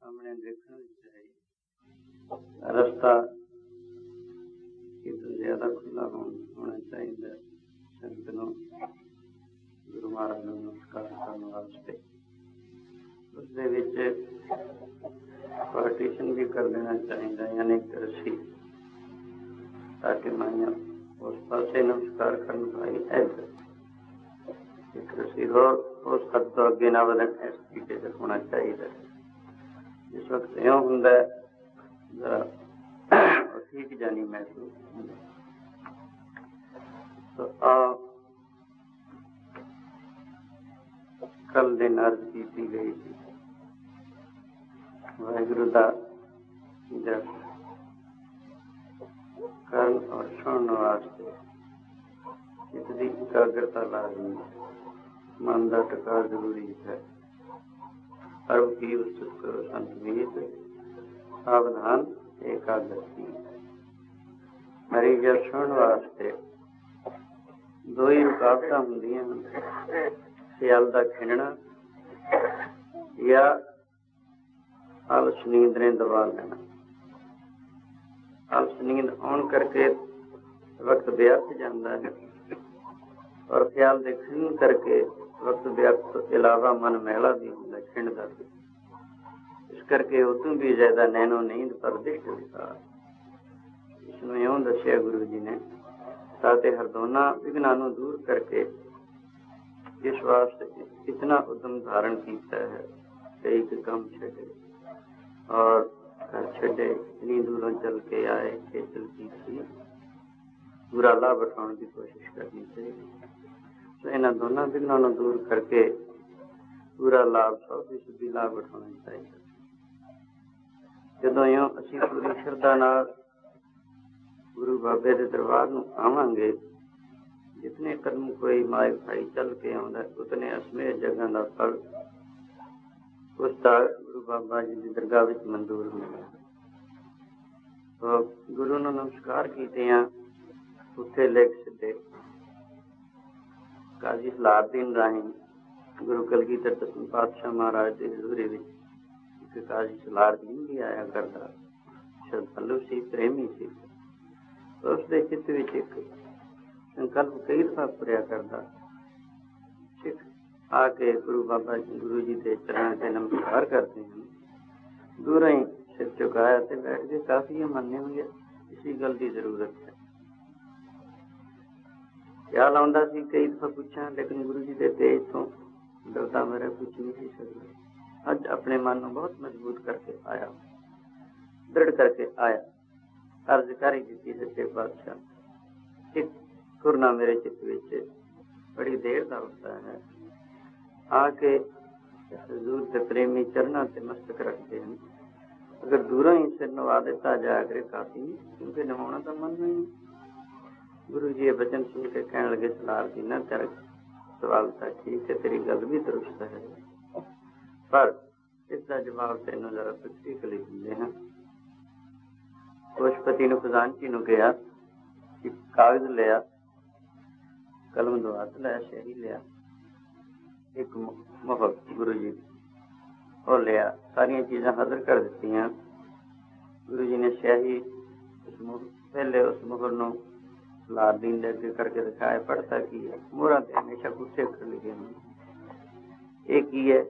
सामने देखना चाहिए। रास्ता कितना ज्यादा खुला होना चाहिए। संत नूं गुरु महाराज नूं नमस्कार करने वास्ते उसदे विच पार्टीशन भी कर देना चाहिए, यानी रस्सी, ताकि माइया उस पासे नमस्कार करने पाई इधर एक रस्सी और उस हद तो अगे ना वधन इस तरीके से होना चाहिए। जिस वक्त यों हुंदा जरा ठीक जानी महसूस होंदा। तो कल दिन अर्ज की गई थी वाहिगुरु दा जप करन और सुनने वास्ते चित्त दी एकाग्रता लाजमी, मन का टिका जरूरी है। सर्व की उस्तत करो संतमीत, सावधान एकाग्रती। मेरी जब सुनने वास्ते दो ही रुकावट होंदियां, सियाल का खिंडना या आलस नींद ने दबा लेना। आलस नींद आने करके वक्त व्यर्थ जाता है और ख्याल के खिंड करके वक्त व्यर्थ तो इलावा मन मैला भी होंगे खिंडदा। इस करके उदों भी ज्यादा नैनो नींद पर दृष्ट विकार। इसमें यूं दसिया गुरु जी ने, ताते हर दोना विघ्नां नूं दूर करके इस वास्ते इतना उद्यम धारण किया है कि एक काम छे और घर छे, इतनी दूरों चल के आए, खेचल की थी, पूरा लाभ उठाने की कोशिश करनी चाहिए। तो इन्होंने दोनों विघ्नों को दूर करके पूरा लाभ 100% लाभ उठाना चाहिए। जदों यूं असीं पूरी श्रद्धा नाल गुरु बाबे के दरबार में आवांगे, जितने कदम कोई माए भाई चल के आउंदा उतने असमेत जगह का फल उसका गुरु बाबा जी की दरगाह विच मंजूर होगा। तो गुरु ने नमस्कार कीतियां उत्थे लिख छड्डे। काजी सलाहुद्दीन राही गुरु कलगीधर दसवें पातशाह महाराज की हजूरी विच एक काजी सलाहुद्दीन भी आया करता, श्रद्धालु सी, प्रेमी सी। उसके चित्त विच एक संकल्प कई दफा पुरिया करता, सिख आके गुरु बाबा गुरु जी के चरणों से नमस्कार करते हैं, दूर ही सिर झुकाया ते बैठ के काफी मान्य होंगे इसी गल की जरूरत है। ख्याल आउंदा सी कई दफा पूछा, लेकिन गुरु जी के तेज तो डरदा मेरा कुछ नहीं सी सकता। अज अपने मन को बहुत मजबूत करके आया, दृढ़ करके आया, अर्ज कर ही दी सच्चे पातशाह, एक कुरना मेरे चित्त विच बड़ी देर का होता है, आके हजूर के प्रेमी चरणों से मस्तक रखते हैं। अगर दूरों ही सिर नवा देता जाया करे काफी, क्योंकि नवाना तो मन नहीं। गुरु जी वचन सुन के कहने लगे, सलाहुद्दीन तेरा सवाल था ठीक है, तेरी गल भी दुरुस्त है, पर इसका जवाब तेनों जरा तकलीफ देंगे हैं। पुष्पति ने खजानची ने कहा कि कागज लिया, कलम दो हाथ लिया, स्याही लिया, एक मोहर गुरु जी और लिया, सारिया चीज़ा हाजिर कर दी। गुरु जी ने स्याही पहले उस मोहर को सलाहुद्दीन ने अगे करके दिखाया, पढ़ता की है। मोहरा तो हमेशा पुठे अक्षर लिखे हैं, एक ही है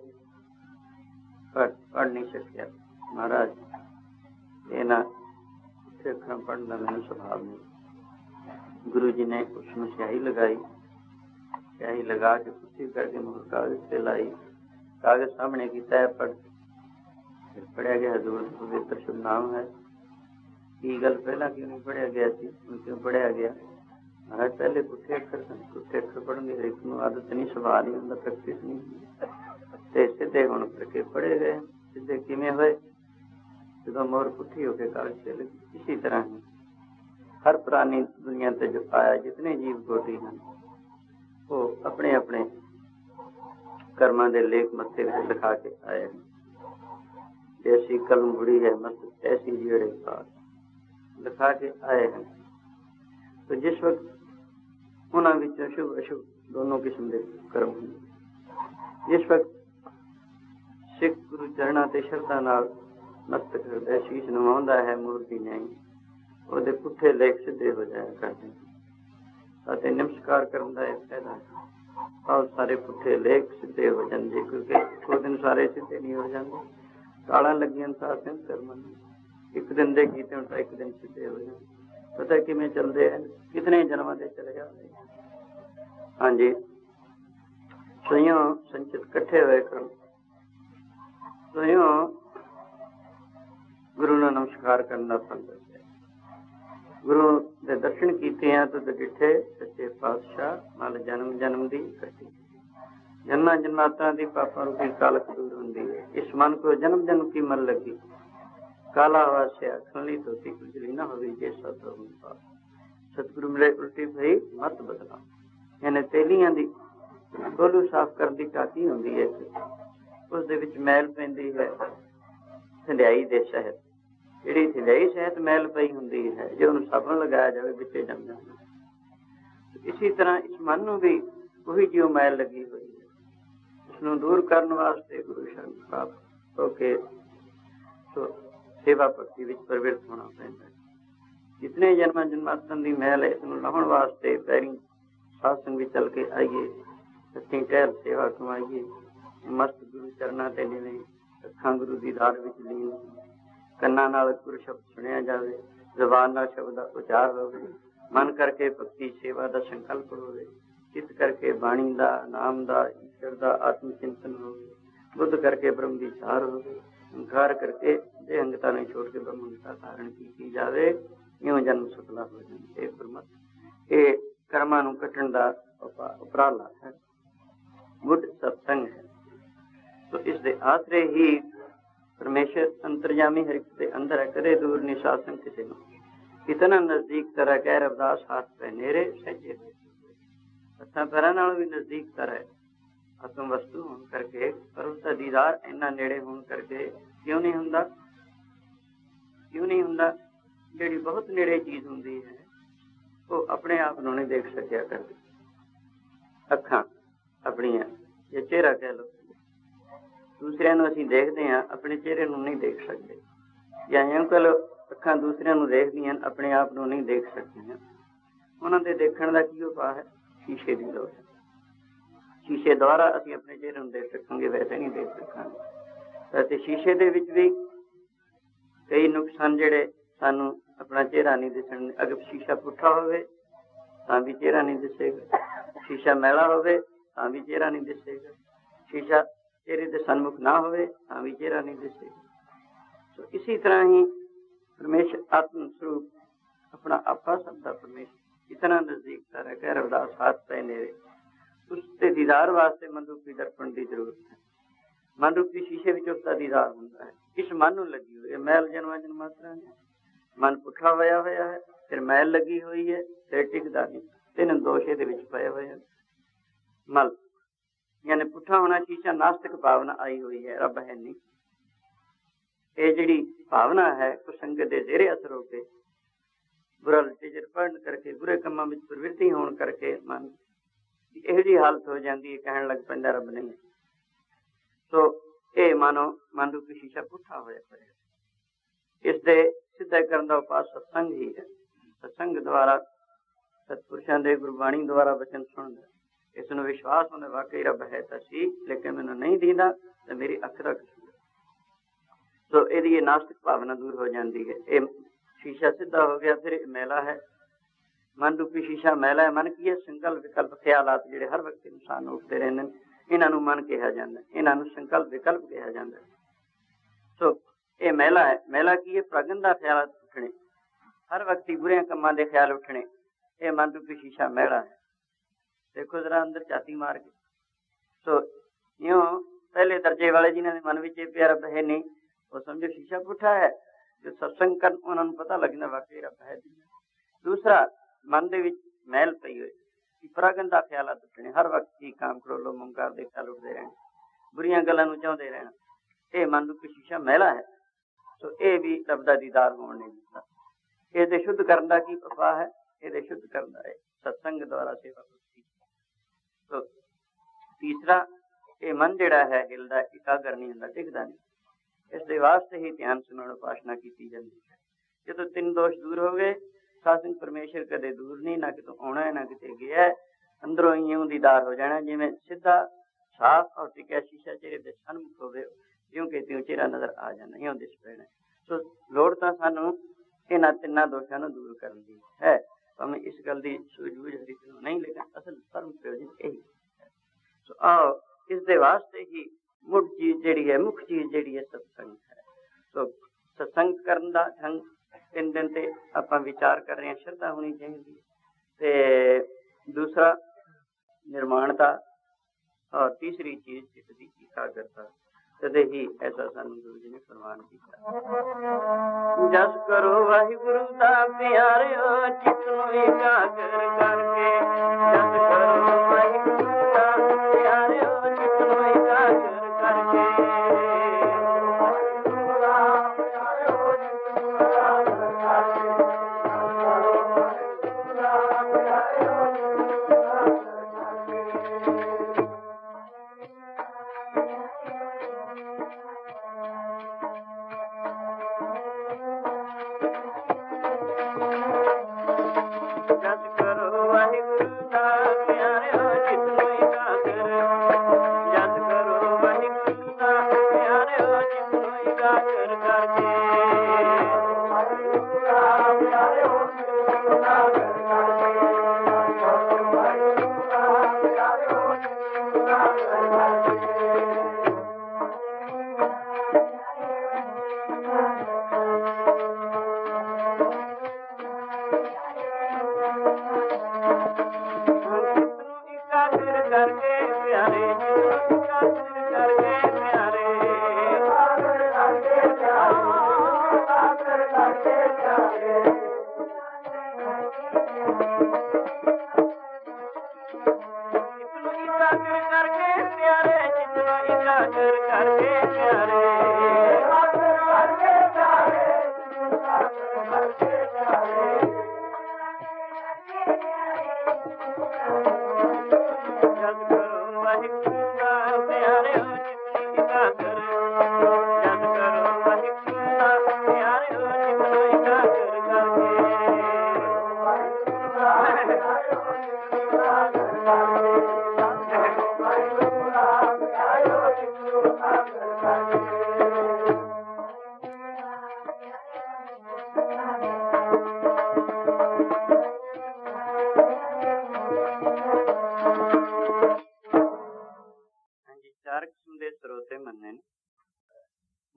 पढ़ नहीं सकिया महाराज, ये ना पुठे अक्षर पढ़ने का मैंने स्वभाव नहीं। गुरु जी ने उसमें स्याही लगाई, स्याही लगा के पुट्ठी करके मोहर कागज पे लाई, कागज सामने की तय पढ़ा गया हजूर पवित्र शुभ नाम है। की गल पहला क्यों नहीं पढ़िया गया थी, क्यों पढ़िया गया महाराज? पहले पुट्ठे अक्षर पढ़ेंगे, हर एक को आदत नहीं, स्वभाव नहीं होंदा, प्रैक्टिस नहीं होंदी, सीधे हुण करके पढ़े गए। सीधे किवें होए? जो मोहर पुट्ठी होकर कागज पे लगी। इसी तरह ही हर पुरानी दुनिया से जो आया, जितने जीव कोटि हैं, वो अपने अपने कर्मां दे लेख मत्थे विच लिखा के आए हैं। जैसी कलम बुड़ी है मस्त ऐसी जेड़े पास लिखा के आए हैं। तो जिस वक्त उन्हां विच शुभ अशुभ दोनों किस्म के कर्म होंगे, जिस वक्त सिख गुरु चरणा ते शरधा नाल मस्तक हृदय शीश नवाउंदा है मूर्ति नहीं, ਉਹਦੇ ਪੁੱਠੇ ਲੇਖ ਸਿੱਧੇ ਹੋ ਜਾਇਆ ਕਰਦੇ ਅਤੇ ਨਮਸਕਾਰ ਕਰਨ ਦਾ ਇਹ ਫਾਇਦਾ ਬਹੁਤ ਸਾਰੇ ਪੁੱਠੇ ਲੇਖ ਸਿੱਧੇ ਹੋ ਜਾਂਦੇ, ਕਿਉਂਕਿ ਉਹ ਦਿਨ ਸਾਰੇ ਸਿੱਧੇ ਨਹੀਂ ਹੋ ਜਾਂਦੇ। ਤਾਲਾਂ ਲੱਗੀਆਂ ਤਾਂ ਸਿੱਧ ਕਰਮਨ ਇੱਕ ਦਿਨ ਦੇ ਕੀਤੇ ਹੁਣ ਤਾਂ ਇੱਕ ਦਿਨ ਸਿੱਧੇ ਹੋ ਜਾਂਦੇ। ਪਤਾ ਕਿਵੇਂ ਚੱਲਦੇ ਹਨ, ਕਿਤਨੇ ਜਨਮਾਂ ਦੇ ਚਲੇ ਜਾਂਦੇ। ਹਾਂਜੀ, ਸਈਓ ਸੰਚਿਤ ਇਕੱਠੇ ਹੋਏ ਕਰਨ, ਸਈਓ ਗੁਰੂ ਨੂੰ ਨਮਸਕਾਰ ਕਰਨ ਦਾ ਫਲ ਦੱਸਿਆ। गुरु दे दर्शन कीते हैं तो डिठे सच्चे पातशाह नाल जन्म जन्म दी कट्टी, जन्मां जन्मांतरां दी पापां रूपी कालक दूर हुंदी है। इस मन को जन्म जन्म की मर लगी, काला वासिया खली धोती कुजली ना होवी जे सतगुरु पास। सतगुरु मिले उल्टी भई मत बदला, यानी तेलियां दी गोलू साफ करन दी टाकी हुंदी है, उस दे विच मैल पैंदी है ठंडाई दे शहद। ਜਿਹੜੀ ਥਿੰਦਾਈ ਸ਼ਹਿਦ ਮੈਲ ਪਈ ਹੁੰਦੀ ਹੈ, ਜੇ ਉਹਨੂੰ ਸਾਬਣ ਲਗਾਇਆ ਜਾਵੇ ਵਿੱਚੇ ਜੰਮ ਜਾਂਦਾ। ਇਸੇ ਤਰ੍ਹਾਂ ਇਸ ਮਨ ਨੂੰ ਵੀ ਉਹੀ ਜਿਹੀ ਮੈਲ ਲੱਗੀ ਹੋਈ ਹੈ, ਉਸਨੂੰ ਦੂਰ ਕਰਨ ਵਾਸਤੇ ਗੁਰੂ ਸ਼ਰਨ ਪ੍ਰਾਪਤ ਹੋ ਕੇ ਸੇਵਾ ਭਗਤੀ ਵਿੱਚ ਪ੍ਰਵਿਰਤ ਹੋਣਾ ਪੈਂਦਾ ਹੈ। ਜਿਤਨੇ ਜਨਮਾਂ ਜਨਮਾਂਤਰਾਂ ਦੀ ਮੈਲ ਹੈ, ਇਸਨੂੰ ਲਾਹੁਣ ਵਾਸਤੇ ਪੈਰੀ ਸਾਧ ਸੰਗ ਵਿੱਚ ਚੱਲ ਕੇ ਆਈਏ, ਸੱਚੀ ਟਹਿਲ ਸੇਵਾ ਕਮਾਈਏ, ਮਸਤ ਗੁਰੂ ਚਰਨਾਂ ਤੇ ਨਿਵੇਂ, ਅੱਖਾਂ ਗੁਰੂ ਦੀ ਦਾੜ ਵਿੱਚ ਲੀਨ, ਕੰਨਾਂ ਨਾਲ ਗੁਰੂ ਸ਼ਬਦ ਸੁਣਿਆ ਜਾਵੇ, ਜ਼ੁਬਾਨ ਨਾਲ ਸ਼ਬਦ ਦਾ ਉਚਾਰ ਹੋਵੇ, ਮਨ ਕਰਕੇ ਭਗਤੀ ਸੇਵਾ ਦਾ ਸੰਕਲਪ ਹੋਵੇ, ਚਿੱਤ ਕਰਕੇ ਬਾਣੀ ਦਾ, ਨਾਮ ਦਾ, ਈਸ਼ਵਰ ਦਾ ਆਤਮ ਚਿੰਤਨ ਹੋਵੇ, ਬੁੱਧ ਕਰਕੇ ਬ੍ਰਹਮ ਦੀ ਸਾਰ ਹੋਵੇ, ਹੰਕਾਰ ਕਰਕੇ ਦੇਹੰਗਤਾ ਨੂੰ ਛੋੜ ਕੇ ਬ੍ਰਹਮਤਾ ਧਾਰਨ ਕੀਤੀ ਜਾਵੇ। ਇਉਂ ਜਨਮ ਸਫਲਾ ਹੋ ਜਾਂਦਾ। ਇਹ ਗੁਰਮਤ ਇਹ ਕਰਮਾਂ ਨੂੰ ਕੱਟਣ ਦਾ ਉਪਰਾਲਾ ਹੈ, ਗੁੱਡ ਸਤਸੰਗ ਹੈ। ਤੋ ਇਸ ਦੇ ਆਸਰੇ ਹੀ परमेश्वर अंतर्यामी हर एक के अंदर है, कदे दूर नहीं शासन किसी को, इतना नजदीक तरह कह रविदास हाथ पे नेरे सजे हथा पैर नालों भी नजदीक तरह आत्म वस्तु होने करके, पर उसका दीदार इन्ना नेड़े होने करके क्यों नहीं हुंदा, क्यों नहीं हुंदा? जिहड़ी बहुत नेड़े चीज हुंदी है वो अपने आप नूं नहीं देख सकिया करदी। अखां अपनियां या चेहरा कह लो, दूसरिਆਂ ਨੂੰ ਅਸੀਂ ਦੇਖਦੇ ਹਾਂ, ਆਪਣੇ ਚਿਹਰੇ ਨੂੰ ਨਹੀਂ ਦੇਖ ਸਕਦੇ। ਜਾਂ ਇਉਂ ਕਹ ਲਓ, ਅੱਖਾਂ ਦੂਸਰਿਆਂ ਨੂੰ ਦੇਖਦੀਆਂ, ਆਪਣੇ ਆਪ ਨੂੰ ਨਹੀਂ ਦੇਖ ਸਕਦੀਆਂ। ਉਹਨਾਂ ਦੇ ਦੇਖਣ ਦਾ ਕੀ ਉਪਾਅ ਹੈ? ਸ਼ੀਸ਼ੇ ਦੀ ਲੋੜ ਹੈ। ਸ਼ੀਸ਼ੇ ਦੁਆਰਾ ਅਸੀਂ ਆਪਣੇ ਚਿਹਰੇ ਨੂੰ ਦੇਖ ਸਕਾਂਗੇ, ਵੈਸੇ ਨਹੀਂ ਦੇਖ ਸਕਾਂਗੇ। ਅਤੇ ਸ਼ੀਸ਼ੇ ਦੇ ਵਿੱਚ ਵੀ ਕਈ ਨੁਕਸਾਨ ਜਿਹੜੇ ਸਾਨੂੰ ਆਪਣਾ ਚਿਹਰਾ ਨਹੀਂ ਦਿਸਣ। ਅਗਰ ਸ਼ੀਸ਼ਾ ਪੁੱਠਾ ਹੋਵੇ ਤਾਂ ਵੀ ਚਿਹਰਾ ਨਹੀਂ ਦਿਸੇਗਾ, ਸ਼ੀਸ਼ਾ ਮੈਲਾ ਹੋਵੇ ਤਾਂ ਵੀ ਚਿਹਰਾ ਨਹੀਂ ਦਿਸੇਗਾ, ਸ਼ੀਸ਼ਾ चेहरे के सन्मुख ना होवे हाँ भी चेहरा नहीं दिसेगा। तो इसी तरह ही परमेश्वर आत्म स्वरूप अपना आपा सबका परमेश्वर इतना नजदीक तरह कह रविदास हाथ पे नेरे, उसके दीदार वास्ते मन रूपी दर्पण की जरूरत है। मन रूपी शीशे में उसका दीदार होता है। इस मन नूं लगी हुई है मैल जन्मा जन्मांतरां दी, मन पुठा होया होया है, फिर मैल लगी हुई है, फिर टिकदा नहीं, तीन दोष इहदे विच पए होए हैं। मल यानी पुठा होना शीशा नास्तिक भावना आई हुई है, रब है नहीं। ये जिहड़ी भावना है कुसंगत के जेरे असर होकर बुरा लचीजर पढ़न करके बुरे कामों में प्रवृत्ति होने करके मन इहो जी हालत हो जाती है, कहन लग पैंदा रब नहीं। तो ये मानो मन रूपी शीशा पुठा होया पड़े। इस दे सिद्धा करन दा उपाय सत्संग ही है। सत्संग द्वारा सतपुरुषां दे गुरबाणी द्वारा वचन सुनदा, इस नूं विश्वास होंदा वाकई रब है तो सी, लेकिन मैनूं नहीं दींदा तो मेरी अख दा कसूर। तो इहदी नास्तिक भावना दूर हो जाती है। ये शीशा सीधा हो गया, फिर मैला है। मन रूपी शीशा मैला है। मन की है? संकल्प विकल्प ख्यालात जिहड़े हर वक्त इंसान नूं उठदे रहिंदे ने, इन्हां नूं मन कहा जांदा है, इन्हां नूं संकल्प विकल्प कहा जांदा है। सो ये मैला है। मैला की है? प्रगंदा ख्यालात उठने, हर वक्त ही बुरे कामां दे ख्याल उठने, ये मन रूपी शीशा मैला है। देखो जरा अंदर छाती मार के। तो यूं पहले दर्जे वाले जिन्होंने मन में प्यार रब है नहीं, वो समझो शीशा पुठा है। जो सत्संग कर उन्होंने पता लगना वाकई रब है। दूसरा, मन दे विच मैल पई हुई, परागंदा ख्यालात उठने, हर वक्त ही काम करोलो मुंकार दे ख्याल उठते रहने, बुरियां गल्लां नूं चाहुंदे रहना, ये मन रूपी शीशा मैला है। तो ये भी रब दा दीदार होण नहीं दिंदा। इहदे शुद्ध करन दा की उपाय है? इहदे शुद्ध करन दा है सत्संग द्वारा सेवा। तो तीसरा, ਇਹ ਮਨ ਜਿਹੜਾ ਹੈ ਹਿਲਦਾ, ਇਕਾਗਰ ਨਹੀਂ ਹੁੰਦਾ, ਟਿਕਦਾ ਨਹੀਂ। ਇਸ ਦੇ ਵਾਸਤੇ ਹੀ ਧਿਆਨ ਸਿਮਰਨ ਉਪਾਸਨਾ ਕੀਤੀ ਜਾਂਦੀ ਹੈ। ਜਦੋਂ 3 ਦੋਸ਼ ਦੂਰ ਹੋ ਗਏ, ਸਾਧਨ ਪਰਮੇਸ਼ਰ ਕਦੇ ਦੂਰ ਨਹੀਂ, ਨਾ ਕਿਤੋਂ ਆਉਣਾ ਹੈ ਨਾ ਕਿਤੇ ਗਿਆ, ਅੰਦਰੋਂ ਹੀ ਇਉਂ ਦੀਦਾਰ ਹੋ ਜਾਣਾ, ਜਿਵੇਂ ਸਿੱਧਾ ਸਾਫ਼ ਔਰ ਟਿਕਿਆ ਸ਼ੀਸ਼ਾ ਚਿਹਰੇ ਦੇ ਸਨਮੁਖ ਹੋਵੇ, ਜਿਉਂ ਕਿ ਤਿਉਂ ਚਿਹਰਾ ਨਜ਼ਰ ਆ ਜਾਣਾ, ਇਉਂ ਦਿਸ ਪੈਣਾ। ਸੋ ਲੋੜ ਤਾਂ ਸਾਨੂੰ ਇਹਨਾਂ 3 ਦੋਸ਼ਾਂ ਨੂੰ ਦੂਰ ਕਰਨ ਦੀ ਹੈ। ਭਾਵੇਂ ਇਸ ਗੱਲ ਦੀ ਸੂਝ-ਬੂਝ ਹਰ ਇੱਕ ਨੂੰ ਨਹੀਂ, ਲੇਕਿਨ ਅਸਲ ਪਰਮ ਪ੍ਰਯੋਜਨ ਇਹੀ ਹੈ। ਸੋ ਆਓ ਇਸ ਦੇ ਵਾਸਤੇ ਹੀ ਮੁੱਢ ਚੀਜ਼ ਜਿਹੜੀ ਹੈ, ਮੁੱਖ ਚੀਜ਼ ਜਿਹੜੀ ਹੈ, ਸਤਸੰਗ ਹੈ। ਸੋ ਸਤਸੰਗ ਕਰਨ ਦਾ ਢੰਗ 3 ਦਿਨ ਤੇ ਆਪਾਂ ਵਿਚਾਰ ਕਰ ਰਹੇ ਹਾਂ, ਸ਼ਰਧਾ ਹੋਣੀ ਚਾਹੀਦੀ ਹੈ, ਤੇ ਦੂਸਰਾ ਨਿਰਮਾਣਤਾ, ਔਰ ਤੀਸਰੀ ਚੀਜ਼ ਚਿੱਤ ਦੀ ਇਕਾਗਰਤਾ। ਤਦੇ ਹੀ ਐਸਾ ਸਾਨੂੰ ਗੁਰੂ ਜੀ ਨੇ ਫਰਮਾਨ ਕੀਤਾ। ਜਸ ਕਰੋ ਵਾਹਿਗੁਰੂ ਦਾ ਪਿਆਰਿਓ, ਚਿੱਤ ਨੂੰ ਇਕਾਗਰ ਕਰਕੇ। ਜਸ ਕਰੋ ਵਾਹਿਗੁਰੂ ਦਾ ਪਿਆਰਿਓ, ਚਿੱਤ ਨੂੰ ਇਕਾਗਰ ਕਰਕੇ।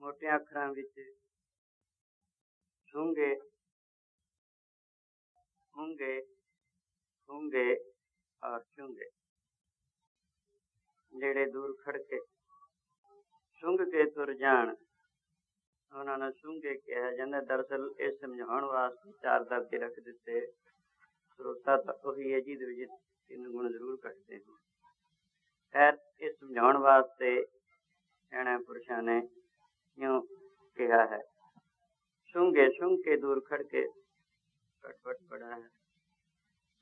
ਮੋਟੇ ਅੱਖਰਾਂ ਵਿੱਚ ਸੂੰਗੇ, ਹੂੰਗੇ, ਹੂੰਗੇ ਔਰ ਚੁੰਗੇ, ਜਿਹੜੇ ਦੂਰ ਖੜ ਕੇ ਸੁੰਘ ਕੇ ਤੁਰ ਜਾਣ, ਉਹਨਾਂ ਨੂੰ ਸੂੰਗੇ ਕਿਹਾ ਜਾਂਦਾ। ਦਰਅਸਲ ਇਹ ਸਮਝਾਉਣ ਵਾਸਤੇ 4 ਦਰਜੇ ਰੱਖ ਦਿੱਤੇ। ਸਰੋਤਾ ਤਾਂ ਉਹੀ ਹੈ ਜਿਹਦੇ ਵਿੱਚ 3 ਗੁਣ ਜ਼ਰੂਰ ਕੱਟਦੇ ਹਨ। ਖੈਰ, ਇਹ ਸਮਝਾਉਣ ਵਾਸਤੇ ਸਿਆਣੇ ਪੁਰਸ਼ਾਂ ਨੇ ਇਉਂ ਕਿਹਾ ਹੈ, ਸੁੰਘੇ ਸੁੰਘ ਕੇ ਦੂਰ ਖੜ ਕੇ ਫਟਫਟ ਪੜਾ ਹੈ।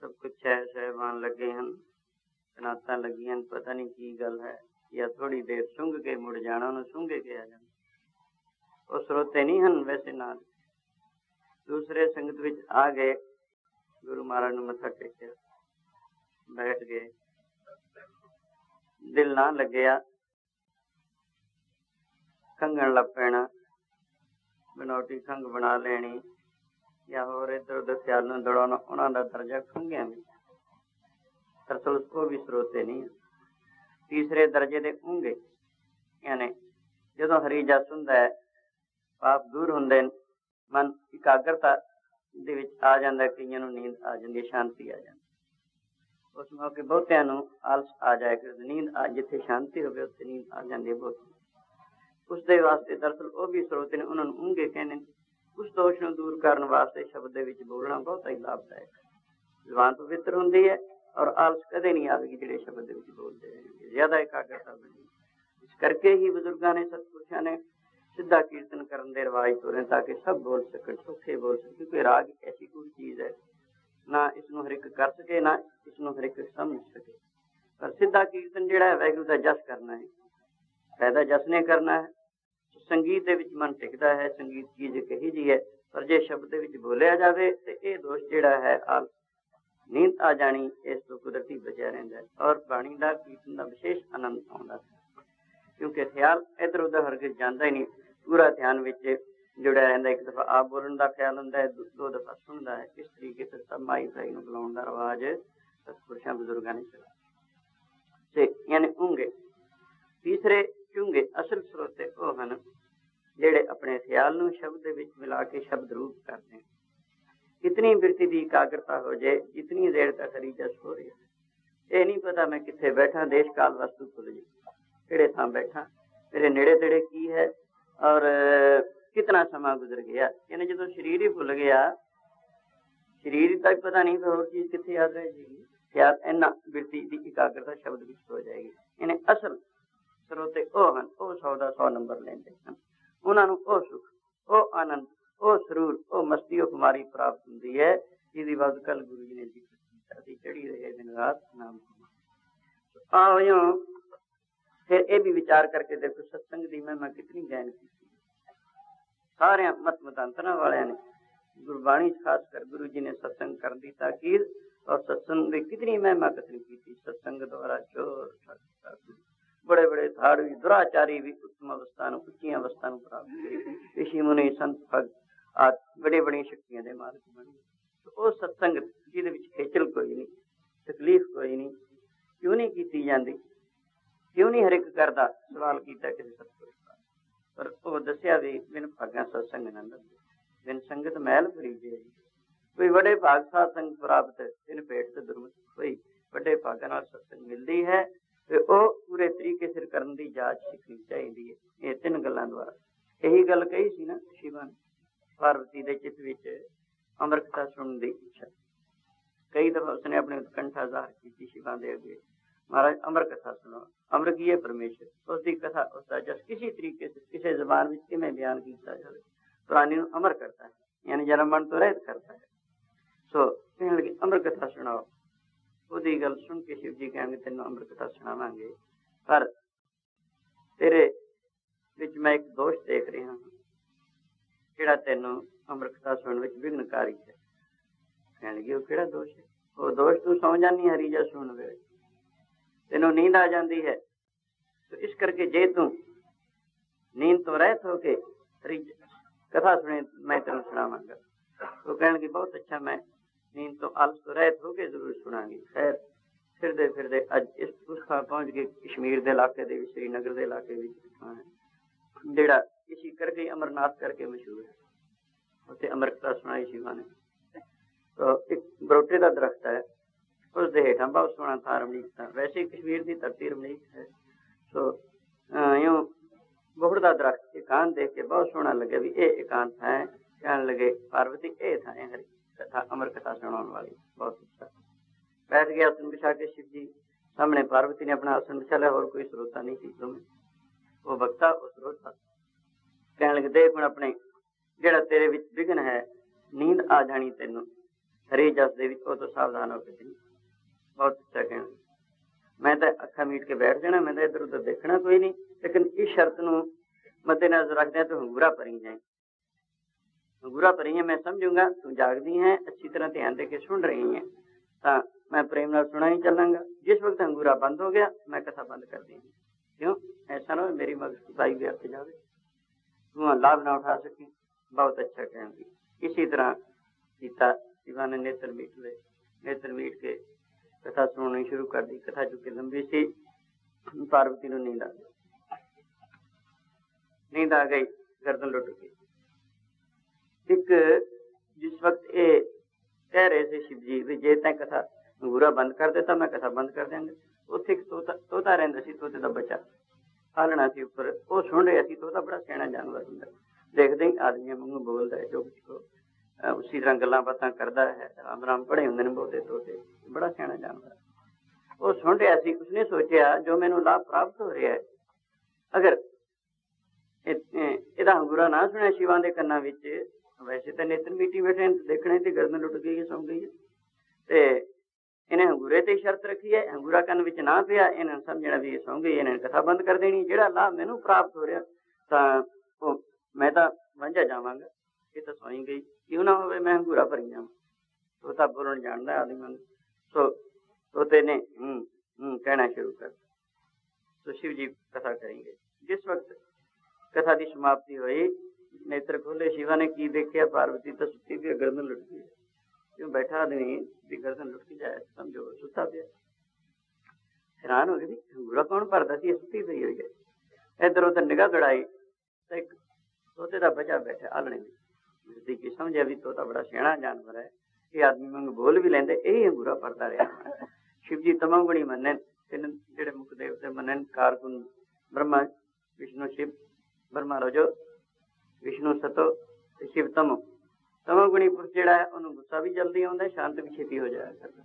ਸਭ ਕੁਛ ਹੈ, ਸਹਿਬਾਨ ਲੱਗੇ ਹਨ, ਕਨਾਤਾਂ ਲੱਗੀਆਂ, ਪਤਾ ਨਹੀਂ ਕੀ ਗੱਲ ਹੈ। ਜਾਂ ਥੋੜੀ ਦੇਰ ਸੁੰਘ ਕੇ ਮੁੜ ਜਾਣਾ, ਉਹਨੂੰ ਸੁੰਘੇ ਕਿਹਾ ਜਾਂਦਾ। ਉਹ ਸਰੋਤੇ ਨਹੀਂ ਹਨ ਵੈਸੇ। ਨਾਲ ਦੂਸਰੇ ਸੰਗਤ ਵਿੱਚ ਆ ਗਏ, ਗੁਰੂ ਮਹਾਰਾਜ ਨੂੰ ਮੱਥਾ ਟੇਕਿਆ, ਬੈਠ ਗਏ, ਦਿਲ ਨਾ ਲੱਗਿਆ, ਖੰਘਣ ਲੱਗ ਪੈਣਾ, ਬਨੌਟੀ ਖੰਘ ਬਣਾ ਲੈਣੀ, ਜਾਂ ਹੋਰ ਇੱਧਰ ਉੱਧਰ ਖਿਆਲ ਨੂੰ ਦੌੜਾਉਣਾ, ਉਹਨਾਂ ਦਾ ਦਰਜਾ ਖੰਘਿਆਂ ਵਿੱਚ। ਦਰਅਸਲ ਉਹ ਵੀ ਸਰੋਤੇ ਨਹੀਂ। ਤੀਸਰੇ ਦਰਜੇ ਦੇ ਉਂਗੇ, ਯਾਨੀ ਜਦੋਂ ਹਰੀ ਜਸ ਹੁੰਦਾ ਹੈ, ਪਾਪ ਦੂਰ ਹੁੰਦੇ ਨੇ, ਮਨ ਇਕਾਗਰਤਾ ਦੇ ਵਿੱਚ ਆ ਜਾਂਦਾ, ਕਈਆਂ ਨੂੰ ਨੀਂਦ ਆ ਜਾਂਦੀ, ਸ਼ਾਂਤੀ ਆ ਜਾਂਦੀ। ਉਸ ਮੌਕੇ ਬਹੁਤਿਆਂ ਨੂੰ ਆਲਸ ਆ ਜਾਏ ਕਿ ਨੀਂਦ ਆ, ਜਿੱਥੇ ਸ਼ਾਂਤੀ ਹੋਵੇ ਉੱਥੇ ਨੀਂਦ ਆ ਜਾਂਦੀ ਹੈ ਬਹੁਤ। ਉਸਦੇ ਵਾਸਤੇ ਦਰਅਸਲ ਉਹ ਵੀ ਸਰੋਤੇ ਨੇ, ਉਹਨਾਂ ਨੂੰ ਉਂਗੇ ਕਹਿੰਦੇ ਨੇ। ਉਸ ਦੋਸ਼ ਨੂੰ ਦੂਰ ਕਰਨ ਵਾਸਤੇ ਸ਼ਬਦ ਦੇ ਵਿੱਚ ਬੋਲਣਾ ਬਹੁਤ ਹੀ ਲਾਭਦਾਇਕ ਹੈ। ਜ਼ੁਬਾਨ ਪਵਿੱਤਰ ਹੁੰਦੀ ਹੈ ਔਰ ਆਲਸ ਕਦੇ ਨਹੀਂ ਆਵੇਗੀ ਜਿਹੜੇ ਸ਼ਬਦ ਦੇ ਵਿੱਚ ਬੋਲਦੇ ਰਹਿਣਗੇ, ਜ਼ਿਆਦਾ ਇਕਾਗਰਤਾ ਬਣੀ। ਇਸ ਕਰਕੇ ਹੀ ਬਜ਼ੁਰਗਾਂ ਨੇ, ਸਤਪੁਰਸ਼ਾਂ ਨੇ ਸਿੱਧਾ ਕੀਰਤਨ ਕਰਨ ਦੇ ਰਿਵਾਜ ਤੋਰੇ, ਤਾਂ ਕਿ ਸਭ ਬੋਲ ਸਕਣ, ਸੌਖੇ ਬੋਲ ਸਕਣ। ਕਿਉਂਕਿ ਰਾਗ ਐਸੀ ਕੋਈ ਚੀਜ਼ ਹੈ, ਨਾ ਇਸ ਨੂੰ ਹਰ ਇੱਕ ਕਰ ਸਕੇ, ਨਾ ਇਸ ਨੂੰ ਹਰ ਇੱਕ ਸਮਝ ਸਕੇ। पर सीधा कीर्तन जिहड़ा है वाहिगुरू दा जस करना है, फायदा जस ने करना है। संगीत दे विच मन टिकदा है, संगीत चीज कही जी है, पर जे शब्द दे विच बोलिया जावे ते ये दोष जिहड़ा है नींद आ जानी, इस तो कुदरती बचिया रहिंदा है। और बाणी दा कीर्तन दा विशेष आनंद आउंदा है, क्योंकि ख्याल इधर उधर हरगिज जांदा ही नहीं, पूरा ध्यान विच जुड़िया रहिंदा। एक दफा आप बोलण दा ख्याल हुंदा है, दो दफा सुनदा है। इस तरीके से सब माई भाई नूं बुलाउण दा रिवाज सतपुरुषां बुजुर्गां ने चलाया ते यानी ऊंगे। तीसरे चुंगे असल स्रोते ਉਹ ਹਨ ਜਿਹੜੇ ਆਪਣੇ ख्याल ਨੂੰ शब्द ਦੇ ਵਿੱਚ मिला के शब्द रूप करते हैं। कितनी वृत्ति की एकाग्रता हो जाए, जितनी देर तक हरी जस हो रही है, ये नहीं पता मैं कितने बैठा, देश काल वस्तु भुल जी, किहड़े थां बैठा, मेरे नेड़े तेड़े की है और कितना समा गुजर गया। यानी जो शरीर ही भुल गया, शरीर का पता नहीं तो और चीज कितने याद रह जाएगी। ख्याल इन्ना वृत्ति की एकाग्रता शब्द विच हो जाएगी। यानी असल स्रोते ਉਹ ਹਨ, ਉਹ 100 ਦਾ 100 ਨੰਬਰ ਲੈਂਦੇ ਹਨ। ਉਹਨਾਂ ਨੂੰ ਉਹ ਸੁਖ, ਉਹ ਆਨੰਦ, ਉਹ ਸਰੂਰ, ਉਹ ਮਸਤੀ, ਉਹ ਕੁਮਾਰੀ ਪ੍ਰਾਪਤ ਹੁੰਦੀ ਹੈ, ਜਿਹਦੀ ਵੱਧ ਕੱਲ ਗੁਰੂ ਜੀ ਨੇ ਜ਼ਿਕਰ ਕੀਤਾ ਸੀ, ਚੜੀ ਰਹੇ ਦਿਨ ਰਾਤ ਨਾਮ। ਆਇਓ ਫਿਰ ਇਹ ਵੀ ਵਿਚਾਰ ਕਰਕੇ ਦੇਖੋ ਸਤਸੰਗ ਦੀ ਮਹਿਮਾ ਕਿਤਨੀ ਗਹਿਨ ਕੀਤੀ। ਸਾਰਿਆਂ ਮਤ ਮਤਾਂਤਰਾਂ ਵਾਲਿਆਂ ਨੇ ਗੁਰਬਾਣੀ ਖਾਸ ਕਰ ਗੁਰੂ ਜੀ ਨੇ ਸਤਸੰਗ ਕਰਨ ਦੀ ਤਾਕੀਦ और सत्संग में कितनी महिमा कथन की थी। सत्संग द्वारा चोर बड़े बड़े धार्मिक दुराचारी भी उत्तम अवस्था उच्ची अवस्था प्राप्त, ऋषि मुनि संत भगत बड़ी बड़ी शक्तियां दे मालिक बने। तो सत्संग जिहदे विच खेचल कोई नहीं, तकलीफ कोई नहीं, क्यों नहीं की जाती, क्यों नहीं हर एक करता, सवाल किया किसी सतपुरुष पर वो दसिया भी बिन भागा सत्संग न लगे, बिन संगत महल भरी जे कोई बड़े भाग साध संग प्राप्त इन पेट से दुर्मत हुई। बड़े भागा नाल सत्संग मिलती है ते ओ पूरे तरीके सिर करन दी जाच सीखनी चाहिए। ये तीन गल्लां द्वारा यही गल कही सी ना शिवा ने पार्वती दे चित विच अमर कथा सुनने दी इच्छा। कई दफा उसने अपने उत्कंठा जाहिर की शिवा दे अगे, महाराज अमर कथा सुनो। अमर की है परमेश्वर, उसकी कथा उसका जस किसी तरीके से किसी जबान में किमें बयान किया जाए, प्राणी नूं अमर करता है, यानी जन्म मरण तो रहित करता है। सो कहने लगे अमर कथा सुनाओ। ਉਹਦੀ ਗੱਲ सुन के शिव जी कहेंगे तेन अमर कथा सुनावांगे, पर तेरे विच मैं एक दोष देख रहा हूं जिहड़ा तेनों अमर कथा सुनने विच विघ्नकारी है। कहने लगे वो किहड़ा दोष है? वो दोष तू सौ जानी हरी जा सुन वेले तेनों नींद आ जाती है, तो इस करके जे तू नींद तो रहत होके हरी कथा सुने मैं तेन सुनावांगा। तो कहने लगे बहुत अच्छा, मैं नींद तो आलस तो रहत हो के जरूर सुनांगी। खैर फिरदे अज इस उस थां पहुंच गए कश्मीर के इलाके दे श्रीनगर के इलाके जिहड़ा इसी करके अमरनाथ करके मशहूर है, उत्थे अमर कथा सुनाई शिवा ने। तो एक बरोटे का दरख्त है, उस दे हेठां बहुत सोहना थां रमणीक था। वैसे ही कश्मीर की धरती रमणीक है। तो यूं बोहड़ का दरख्त एकांत देख के बहुत सोहना लगे भी ये एकांत है। कहने लगे पार्वती ये था हरी कथा अमर कथा सुनाने वाली, बहुत अच्छा। बैठ गया आसन बिछा के शिव जी सामने, पार्वती ने अपना आसन बिछा लिया, और कोई श्रोता नहीं थी तुम्हें, वो भक्ता वो श्रोता। कहने लगे देख हुण अपने जेड़ा तेरे विच विघन है, नींद आ जानी तेनों हरी जस दे विच, वो तो सावधान होकर चली। बहुत अच्छा। कहने मैं तो अखा मीट के बैठ जाना, मैं तो इधर उधर देखना कोई नहीं, लेकिन इस शर्त नूं मद्देनजर रखदे तो हंगूरा भरी जाए। हंगूरा भरी है मैं समझूंगा तू जागदी है, अच्छी तरह ध्यान दे के सुन रही है, तो मैं प्रेम नाल सुना ही चलांगा। जिस वक्त हंगूरा बंद हो गया मैं कथा बंद कर देंगी। क्यों ऐसा ना हो मेरी मगज की बाई व्यर्थ जावे, तू लाभ ना उठा सके। बहुत अच्छा। कहेंगी इसी तरह सीता शिवा ने नेत्र मीट ले, नेत्र मीट के कथा सुननी शुरू कर दी। कथा चूंकि लंबी सी, पार्वती को नींद आ गई। नींद आ गई, गर्दन लुट गई। एक जिस वक्त ये कह रहे थे शिव जी भी जे तैं कथा अंगूरा बंद कर देता मैं कथा बंद कर देंगे, उत्थे एक तोता रहिंदा सी, तोते दा बच्चा पालना सी उपर, वो सुन रहा सी। तोता बड़ा सियाना जानवर हुंदा, देखदे ही आदमी वांगू बोलदा है, जो कुछ उसी तरह गल्लां बातां करदा है। राम राम पढ़े हुंदे ने बहुते तोते, बड़ा सियाना जानवर। वो सुन रहा सी, उसने सोचा जो मैनूं लाभ प्राप्त हो रहा है, अगर ਇਹਦਾ अंगूरा ना सुने शिवा के कन्ना विच, वैसे तो नेत्र मीटी बैठे देखने की गर्दन लुट गई सौ गई है, इन्हें हंगूरे ते शर्त रखी है, हंगूरा कन विच ना पिया, इन्हें समझना भी सौ गई, इन्हें कथा बंद कर देनी। जिहड़ा लाभ मैनू प्राप्त हो रहा तां मैं तां वांझा जावांगा, ये तां सोई गई, क्यों ना होवे मैं हंगूरा भरी जावां। तोता बोलण जानदा आदमी, सो तोते ने कहना शुरू कर। तो शिव जी कथा करेंगे। जिस वक्त कथा की समाप्ति हुई, नेत्र खोले, शिवा ने की देखिया, पार्वती तो सुती भी गर्दन लुट गई। क्यों बैठा आदमी भी गर्दन लुट के जाए, समझो सुता पिया। हैरान हो गई, हंगूरा कौन भरदा सी, सुती पई हुई है। इधर उधर निगाह गड़ाई, एक तोते का बचा बैठा आलने में। की समझिया भी तोता बड़ा सियाणा जानवर है, ये आदमी मंग बोल भी लेंदे, यही हंगूरा भरदा रहा। शिव जी तमाम गुणी मन्ने, तीन जेड़े मुख देवते मन्ने, कारकुन ब्रह्मा विष्णु शिव, ब्रह्मा रजो, विष्णु सतो, शिव तमो। तमो गुणी पुरुष जेड़ा है उन्होंने गुस्सा भी जल्दी आता है, शांत भी छेती हो जाया करता।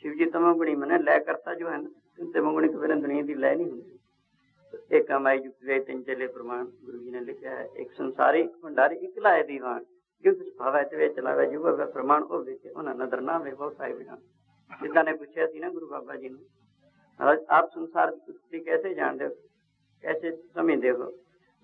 शिव जी तमो गुणी मने लय करता जो है ना, तमो गुणी के बिना दुनिया की लय नहीं होती। तो एक कमाई युक्त वे तीन चले प्रमाण गुरु जी ने लिखा है। एक संसारी भंडारी इकला है दीवान, युद्ध भाव है वे चलावे जुआ वे प्रमाण ओ देखे उन्हें नदर ना वे बहुत सारे बिना। जिदा ने पूछा थी ना गुरु बाबा जी ने, आप संसार की उत्पत्ति कैसे जानते हो, कैसे समझते हो?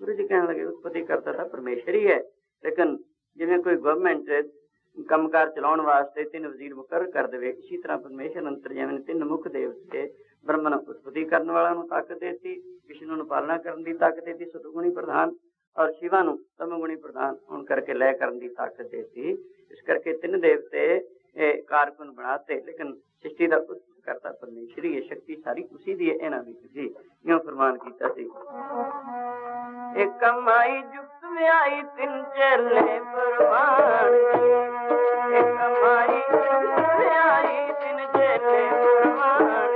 गुरु जी कहने लगे उत्पत्ति करता था परमेश्वर ही है, लेकिन जिवें कोई गवर्नमेंट कामकार चलाने वास्ते तीन वजीर मुकर्रर कर दे, इसी तरह परमेश्वर अंतर्यामी ने तीन मुख देवते ब्रह्म ने उत्पत्ति करने वाला ताकत देती, विष्णु ने पालना करने की ताकत देती सतगुणी प्रधान, और शिवा नूं तमगुणी प्रधान होने करके लय करने की ताकत देती। इस करके तीन देवते कारकुन बनाते, लेकिन सृष्टि का उत्पत्ति करता परमेश्वर ही है, शक्ति सारी उसी दी है। इन्हां विच जी यूं फरमान कीता सी, एक कमाई जुक्त में आई तीन चले परवान, एक कमाई जुक्त में आई तीन चले परवान।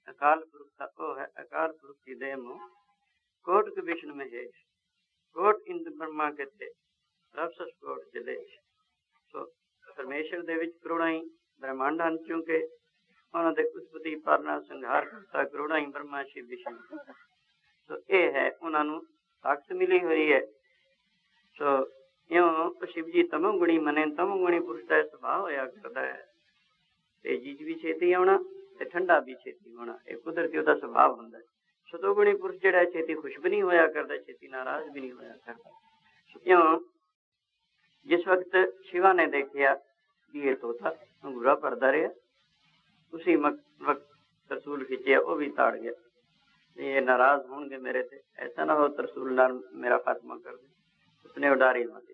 अकाल पुरुष तपो है, अकाल पुरुष की देह मो, कोट के विष्णु में है, कोट इंद्र ब्रह्मा के थे, रवसस कोट जलेश। तो परमेश्वर दे विच करोड़ां ही ब्रह्मांड हन, क्योंकि उन्हां दे उत्पत्ति पालना संहार करता करोड़ां ही ब्रह्मा शिव विष्णु। तो ये है उन्हां नूं ताकत मिली हुई है। तो यूं शिव जी तमोगुणी मने, तमोगुणी पुरुष का स्वभाव होया करता है, तेजी भी छेती आना ते ठंडा भी छेती होना, एक कुदरती उसका स्वभाव होंदा है। सतोगुणी पुरुष जिहड़ा छेती खुश भी नहीं होया करता, छेती नाराज भी नहीं होया करता। क्यों? जिस वक्त शिवा ने देखा कि ये तोता अंगूरा भरदा रहा, उसी वक्त तरसूल खिंचिया, वो भी ताड़ गया। ये नाराज होंगे मेरे से, ऐसा ना हो तरसूल नाल मेरा खात्मा कर दे। उसने उडारी मारी।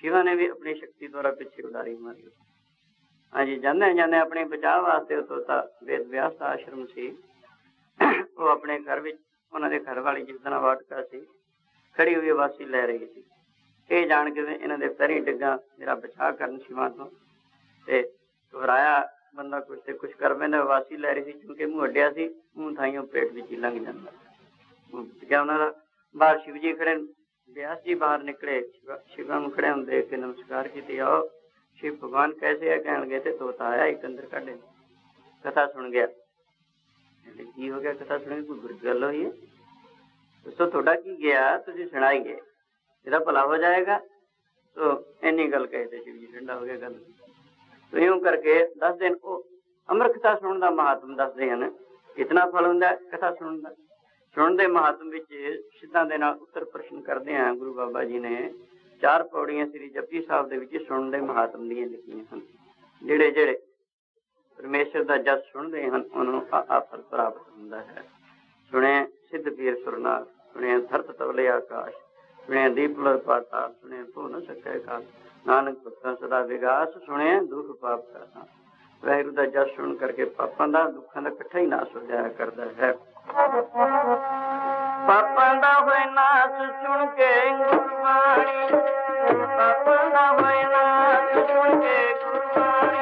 शिवा ने भी अपनी शक्ति द्वारा पीछे उडारी मारी। हाँ जी, जाने जाने अपने बचाव वास्ते तोता वेद व्यास का आश्रम सी, वो अपने घर में उन्होंने घर वाली जिस तरह वाटका सी खड़ी हुई वासी लै रही थी। ये जान के इन्हों के पैरी डिग्गा मेरा बचाव करन शिवा तो घबराया बंदा कुछ से कुछ कर मैंने वासी लै रही थी, क्योंकि मुँह अड्डिया सी, मुँह थाइयों पेट भी लंघ जाता। क्या उन्होंने बाहर शिव जी खड़े, व्यास जी बाहर निकले, शिवा में खड़े हम देख के नमस्कार की। आओ शिव भगवान कैसे है? कहन गए थे तोता आया एक अंदर काढ़े, कथा सुन गया। की हो गया? कथा सुन कोई बुरी गल हुई है? तो थोड़ा की गया तुझे सुनाइए, तेरा भला हो जाएगा। तो इन्नी गल कहे थे, शिव जी ठंडा हो गया गल। तो यूं करके 10 दिन वो अमर कथा सुनने का महात्म दसते हैं, कितना फल होंगे कथा सुनने का। सुनने के महात्म विच सिद्धां दे नाल उत्तर प्रश्न करते हैं गुरु बाबा जी ने 4 पौड़ियां श्री जपजी साहब दे विच सुनने के महात्म दीयां लिखियां हन। जेड़े जेड़े परमेश्वर का जस सुनते हैं उन्होंने आ फल प्राप्त होता है। सुने सिद्ध पीर सुरनाथ, सुने धरत तवले आकाश, सुने दीप लर पाताल, सुने तो न सके काल, नानक भक्तां सदा विगास, सुने दुख पाप का नाश। वाहिगुरू दा जस सुन करके पापां दा दुखां दा इकट्ठा ही नाश हो जाया करता है। पापां दा होए नाश सुन के गुरबाणी, पापां दा होए नाश सुन के गुरबाणी।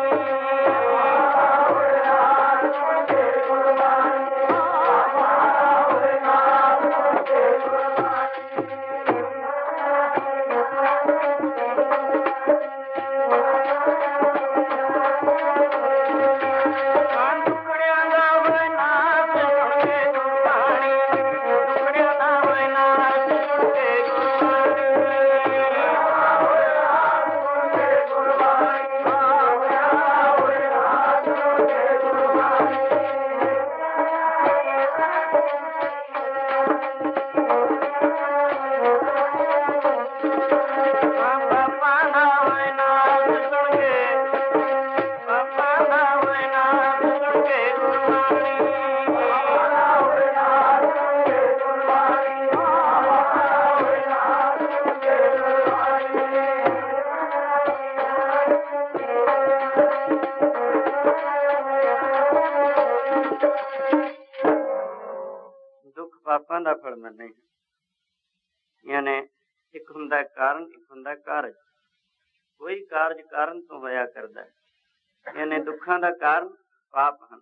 पापां दा फल नहीं, यानी एक हुंदा कारण, एक हुंदा कारज। कोई कारज कारण तो होया करदा है, यानी दुखां दा कारण पाप हैं।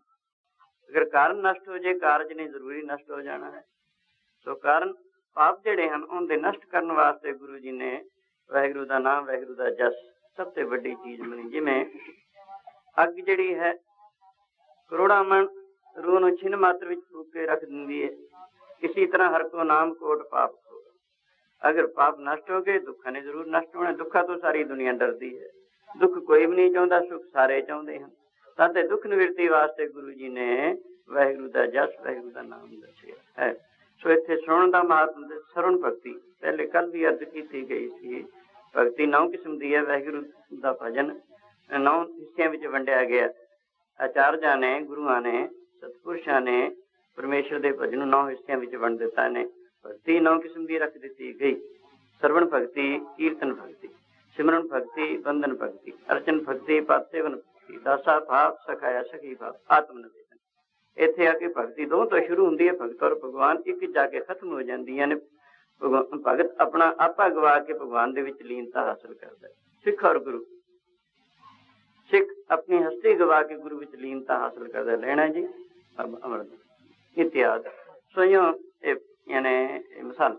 अगर कारण नष्ट हो जाए, कारज ने जरूरी नष्ट हो जाना है। तो कारण पाप जिहड़े हैं उनके नष्ट करने वास्ते गुरु जी ने वाहिगुरू दा नाम, वाहिगुरू दा जस सबसे बड़ी चीज बनी। जिवें अग जिहड़ी है करोड़ां मन रूह नूं छिन मात्र विच फूक के रख दिंदी है, इसी तरह हर को नाम कोट पाप होगा। अगर पाप नष्ट हो गए दुखा ने जरूर नष्ट होना। दुखा तो सारी दुनिया डरती है, दुख कोई भी नहीं चाहता, सुख सारे चाहते हैं। ताते दुख निवृत्ति वास्ते गुरु जी ने वाहिगुरू दा जस, वाहिगुरू दा नाम दसिया है। सो इत्थे सुनन दा महात्म सरवण भगती पहले कल भी अर्ज की गई थी। भगती 9 किस्म की है। वाहिगुरू दा भजन 9 हिस्सों में वंडिया गया। आचार्यां ने, गुरुआं ने, सतपुरुषां ने परमेश्वर के भजन 9 हिस्सों में वंड दिता ने। भक्ति 9 किस्म की रख दी गई। सरवण भक्ति, कीर्तन भक्ति, सिमरन भक्ति, बंधन भक्ति, अर्चन भक्ति, पात सेवन भक्ति, दासा भाव, सखाया सखी भाव, आत्मनिवेदन। इत्थे आके भक्ति 2 तो शुरू होंदी है, भगत और भगवान, एक जाके खत्म हो जांदियां ने। भगत अपना आपा गवा के भगवान दे विच लीनता हासिल करदा है। सिख और गुरु, सिख अपनी हस्ती गवा के गुरु विच लीनता हासिल करदा। लेना जी अब अमृत इत्यादि स्वयं यानी मिसाल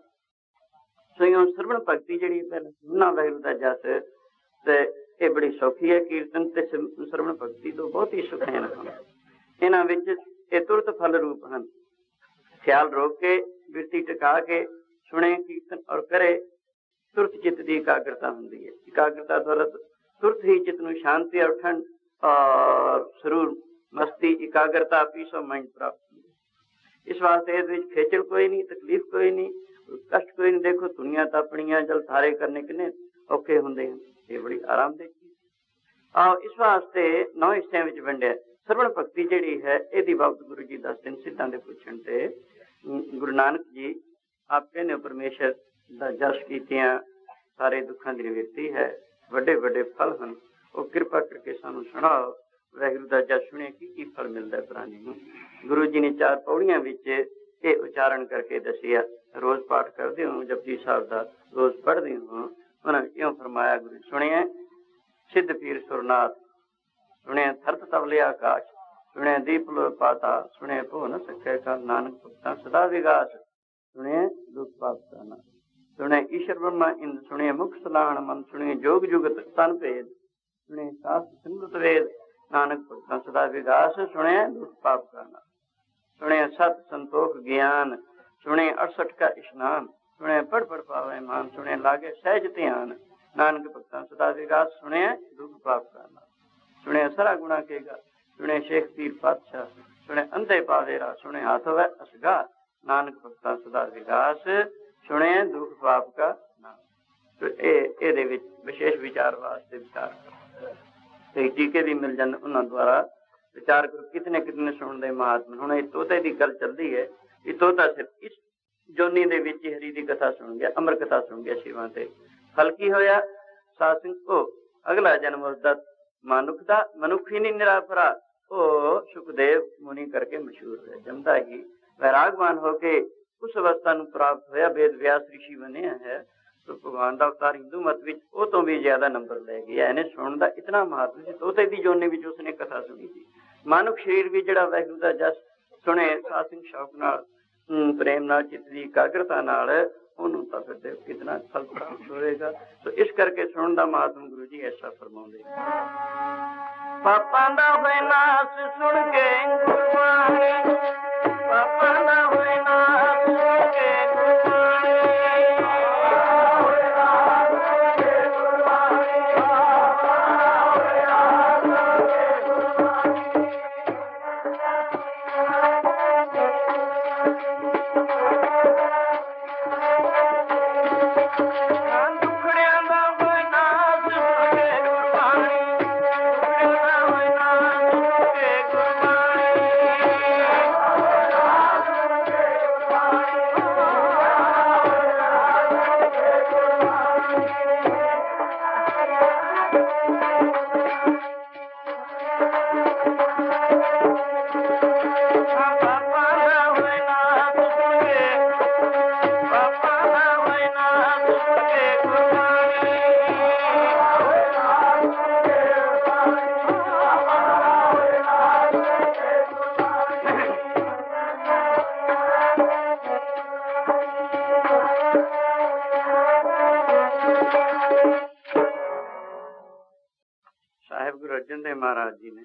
स्वयं सरवण भक्ति जी पहले सुनना वाहिगुरू दा जस ते ये बड़ी सौखी है। कीर्तन ते सरवण भक्ति तो बहुत ही सुखैन हैं। इन्हां विच ये तुरत फल रूप हैं। ख्याल रोक के बिरती टिका के सुने कीर्तन और करे, तुरत चित्त की एकाग्रता होंदी है। एकाग्रता द्वारा तुरत ही चित्त नूं शांति और ठंड और सरूर मस्ती, एकाग्रता, पीस ऑफ माइंड प्राप्त। इस वास्ते इस खेचल कोई नहीं, तकलीफ कोई नहीं, कष्ट कोई नहीं। देखो दुनिया तो अपनिया जल थारे करने किन्ने औखे हुंदे हैं, ये बड़ी आरामदेह चीज। आओ इस वास्ते 9 हिस्सों में वंडिया। सरवण भगती जिहड़ी है इहदी बाबत गुरु जी दसदे ने सिद्धां दे पुछण ते गुरु नानक जी आप कहने परमेश्वर दा जस कीतियां सारे दुखां दी निवृत्ति है, वड्डे वड्डे फल हैं, वो कृपा करके सानू सुणाओ वाहिगुरू दा जस सुने की फल मिलता है प्राणी नूं। गुरु जी ने 4 पौड़ियां विच ये उच्चारण करके दसिया। रोज पाठ करते हो, जपजी साहब का रोज पढ़ते हो। उन्होंने क्यों फरमाया गुरु सुनिए सिद्ध पीर सुरनाथ, सुने थरत तबले आकाश, सुने दीप लो पाता, सुने भो न सके का नानक भक्ता सदा विगास, सुने दुख पाप का, सुने ईश्वर ब्रह्मा इंद, सुने मुख सलाहन मन, सुने जोग जुगत तन भेद, सुने शास्त्र सिमरत वेद, नानक भक्ता सदा विगास, सुने दुख पाप का, सुने सत संतोख ज्ञान, सुने 68 का स्नान, सुने पढ़ पढ़ पावे मान, सुने लागे सहज ध्यान, नानक भक्ता सदा विगास, सुने दुख पाप का, सुने सरा गुणा केगा, सुने शेख पीर पातशाह, सुने अंधे पावेरा, सुने हाथ वह असगा, नानक भक्ता सदा विगास, सुने दुख पाप का नाम। तो ये विशेष विचार वास्ते विचार कई टीके भी मिल जाते उन्होंने द्वारा विचार करो कितने कितने सुनते महात्मा। हुण तोते की गल चलती है, ये तोता सिर्फ इस जोनी दे विच हरी की कथा सुन गया, अमर कथा सुन गया शिवां ते, फल की होया साध संग को अगला जन्म उसका मनुख ही नहीं निरापरा, वो सुखदेव मुनि करके मशहूर है। जमदा ही वैरागवान होके उस अवस्था प्राप्त होया, वेद व्यास ऋषि बने है, तो भगवान का अवतार हिंदू मत विच वो तो भी ज्यादा नंबर ले गया। इन्हें सुनने का इतना महत्व से तोते की जोने विच उसने कथा सुनी थी। मानुख शरीर भी जड़ा वाहिगुरू दा जस सुने साध संग शौक नाल प्रेम नाल चित्त दी एकाग्रता नाल ਉਹਨੂੰ ਤਾਂ ਫਿਰ कितना फल प्राप्त होएगा। तो इस करके सुनने का महात्मा गुरु जी ऐसा फरमाਉਂਦੇ पापां दा होए नास सुन के गुरबाणी, पापां दा होए नास सुन के गुरबाणी, महाराज जी ने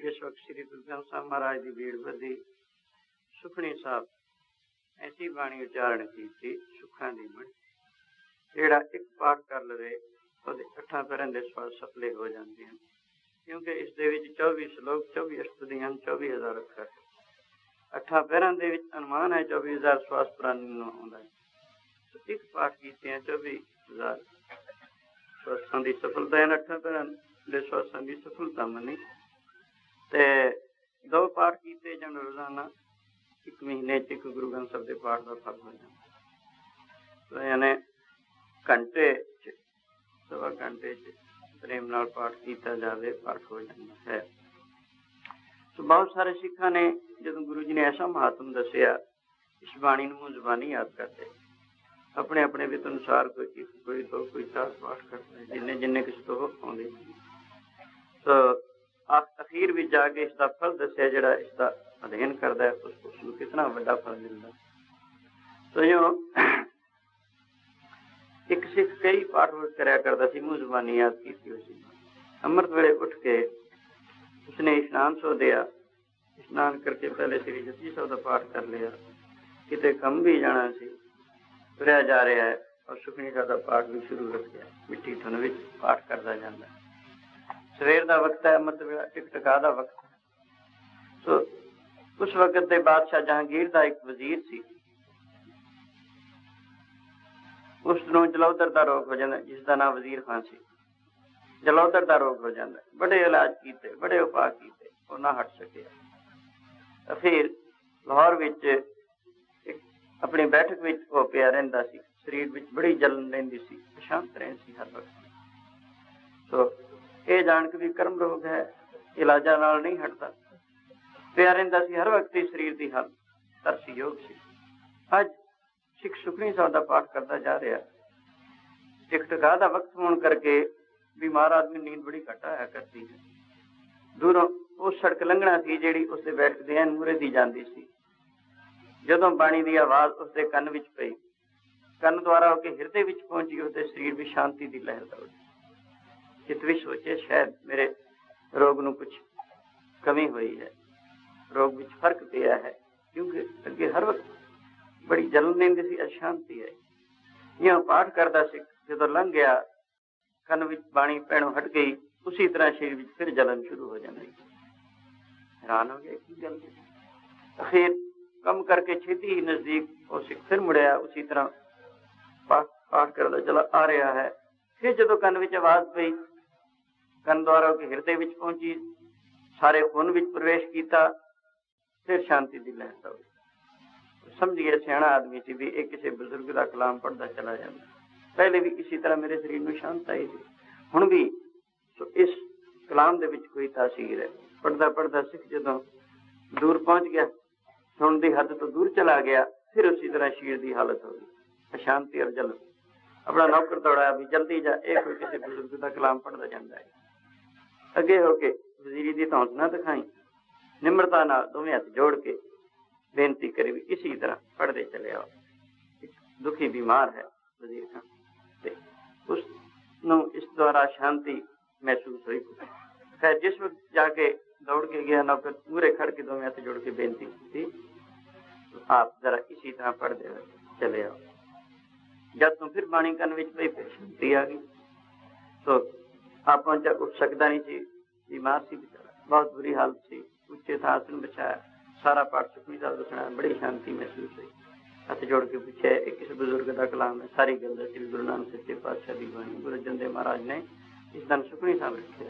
जिस वक्त श्री गुरु ग्रंथ साहब महाराज की भीड़ बधी, सुखनी साहब ऐसी बाणी उच्चारण की थी, सुखा दी बणी जेड़ा एक पाठ कर लवे ਉਹਦੇ 8 ਪੈਰਾਂ ਦੇ ਸਵਾਲ ਸਫਲੇ ਹੋ ਜਾਂਦੇ ਹਨ, ਕਿਉਂਕਿ ਇਸ ਦੇ ਵਿੱਚ 24 ਸ਼ਲੋਕ 24 ਅਸ਼ਟਪਦੀ ਹਨ, 24,000 ਅੱਖਰ। 8 ਪੈਰਾਂ ਦੇ ਵਿੱਚ ਅਨੁਮਾਨ ਹੈ 24,000 ਸਵਾਸ ਪ੍ਰਾਣੀ ਨੂੰ ਆਉਂਦਾ ਹੈ। ਇੱਕ ਪਾਠ ਕੀਤੇ 24,000 ਸਵਾਸਾਂ ਦੀ ਸਫਲਤਾ ਹੈ। 8 ਪੈਰਾਂ ਦੇ ਸਵਾਸਾਂ ਦੀ ਸਫਲਤਾ ਮੰਨੀ ਤੇ 2 ਪਾਠ ਕੀਤੇ ਜਾਣ ਰੋਜ਼ਾਨਾ, 1 ਮਹੀਨੇ 'ਚ ਇੱਕ ਗੁਰੂ ਗ੍ਰੰਥ ਸਾਹਿਬ ਦੇ ਪਾਠ ਦਾ ਫਲ ਹੋ ਜਾਂਦਾ। ਯਾਨੀ ਘੰਟੇ 'ਚ सवा घंटे प्रेम नाल पाठ किया जाए, पाठ हो जाता है। तो बहुत सारे सिखा ने जो गुरु जी ने ऐसा महात्म दसिया, इस बाणी नूं जुबानी याद करते, अपने अपने वित अनुसार कोई 2 कोई 4 पाठ करते, जिन्ने जिन्ने किसी तो आते। तो अखीर भी जाके इसका फल दसिया, जड़ा इसका अध्ययन करता है उसको कितना बड़ा फल मिलता। तो जो एक सिख कई पाठ कराया करता सी, मुँह जुबानी याद की थी। अमृत वेले उठ के उसने स्नान सो दिया, स्नान करके पहले श्री जपजी साहब का पाठ कर लिया, किते कम भी जाना सी, तुरया जा रहा है और सुखनी साहब का पाठ भी शुरू रख गया। मिट्टी धुन विच पाठ करता जाता। सवेर का वक्त है, अमृत वेला टिक टका का वक्त है। तो उस वक्त के बादशाह जहांगीर का एक वजीर सी, उसनों जलौधर का रोग हो जाता, जिसका नाम वजीर खान सी। जलौधर का रोग हो जाता, बड़े इलाज किए, बड़े उपाय किए, वो ना हट सके। तो फिर लाहौर विच अपनी बैठक विच वो पिया रहिंदा सी, शरीर विच बड़ी जलन रहिंदी सी, अशांत रहंदी सी हर वक्त। तो ये जान के भी कर्म रोग है, इलाजा नाल नहीं हटता, पिया रहिंदा सी हर वक्त ही शरीर की हालत तरसी योग सी। अज सिख सुखनी साहब का पाठ करता जा रहा, टिकटका का वक्त होने करके बीमार आदमी नींद बड़ी घट आया करती है। दूरों उस सड़क लंघना सी जी उसके बैठक एन मूहरे दी जाती सी। जदों बाणी की आवाज उसके कन विच पई, कन द्वारा होकर हिरदे विच पहुंची, उसके शरीर में शांति की लहर दौड़ी। चित भी सोचे शायद मेरे रोग न कुछ कमी हुई है, रोग विच फर्क पिया है, क्योंकि अगे हर वक्त बड़ी जलन लेंदी सी, अशांति है। यह पाठ करता सिख जो लंघ गया, कन विच बाणी पैणों हट गई, उसी तरह शरीर विच फिर जलन शुरू हो जाती। हैरान हो गया की गल। फिर कम करके छेती ही नजदीक वो सिख फिर मुड़िया, उसी तरह पाठ करता चला आ रहा है। फिर जो कन विच आवाज पई, कन द्वारा के हिरदे विच पहुंची, सारे खून विच प्रवेश किया, फिर शांति की लहर दौड़ी। समझ गया सियाणा आदमी सी भी एक किसी बुजुर्ग का कलाम पढ़ता चला जाता। पहले भी इसी तरह मेरे शरीर में शांति आई थी, हुण भी इस कलाम दे विच कोई तासीर है। पढ़ता पढ़ता सिख जदों दूर पहुंच गया, सुन की हद तो दूर चला गया, फिर उसी तरह शरीर की हालत हो गई, अशांति और जलन। अपना नौकर दौड़ाया भी जल्दी जा, एक कोई किसी बुजुर्ग का कलाम पढ़ता जाता है। अगे होके वजीरी की धौंस ना दिखाई, निम्रता नाल दोवें हथ जोड़ के बेनती करी भी इसी तरह पढ़ते चले आओ। दुखी बीमार है वजीर खान, उसनों इस द्वारा शांति महसूस हुई। खैर जिस वक्त जाके दौड़ के गया, नौकर पूरे खड़ के दोवें हाथ जोड़ के बेनती की, तो आप जरा इसी तरह पढ़ते चले आओ। जब तुम फिर बाणी कन विच पई, फिर शांति आ गई। तो आप पहुंचा, उठ सकता नहीं सी, बीमार सी बेचारा, बहुत बुरी हालत सी। उच्चे था आसन बिछाया, सारा पाठ सुखनी साहब सुना, बड़ी शांति महसूस हुई। हथ जोड़ के पूछे एक किसी बुजुर्ग का कलाम है, सारी गल दसी। गुरु नानक सच्चे पातशाह की बाणी, गुरु जंदे महाराज ने इस दिन सुखनी साहब रखे।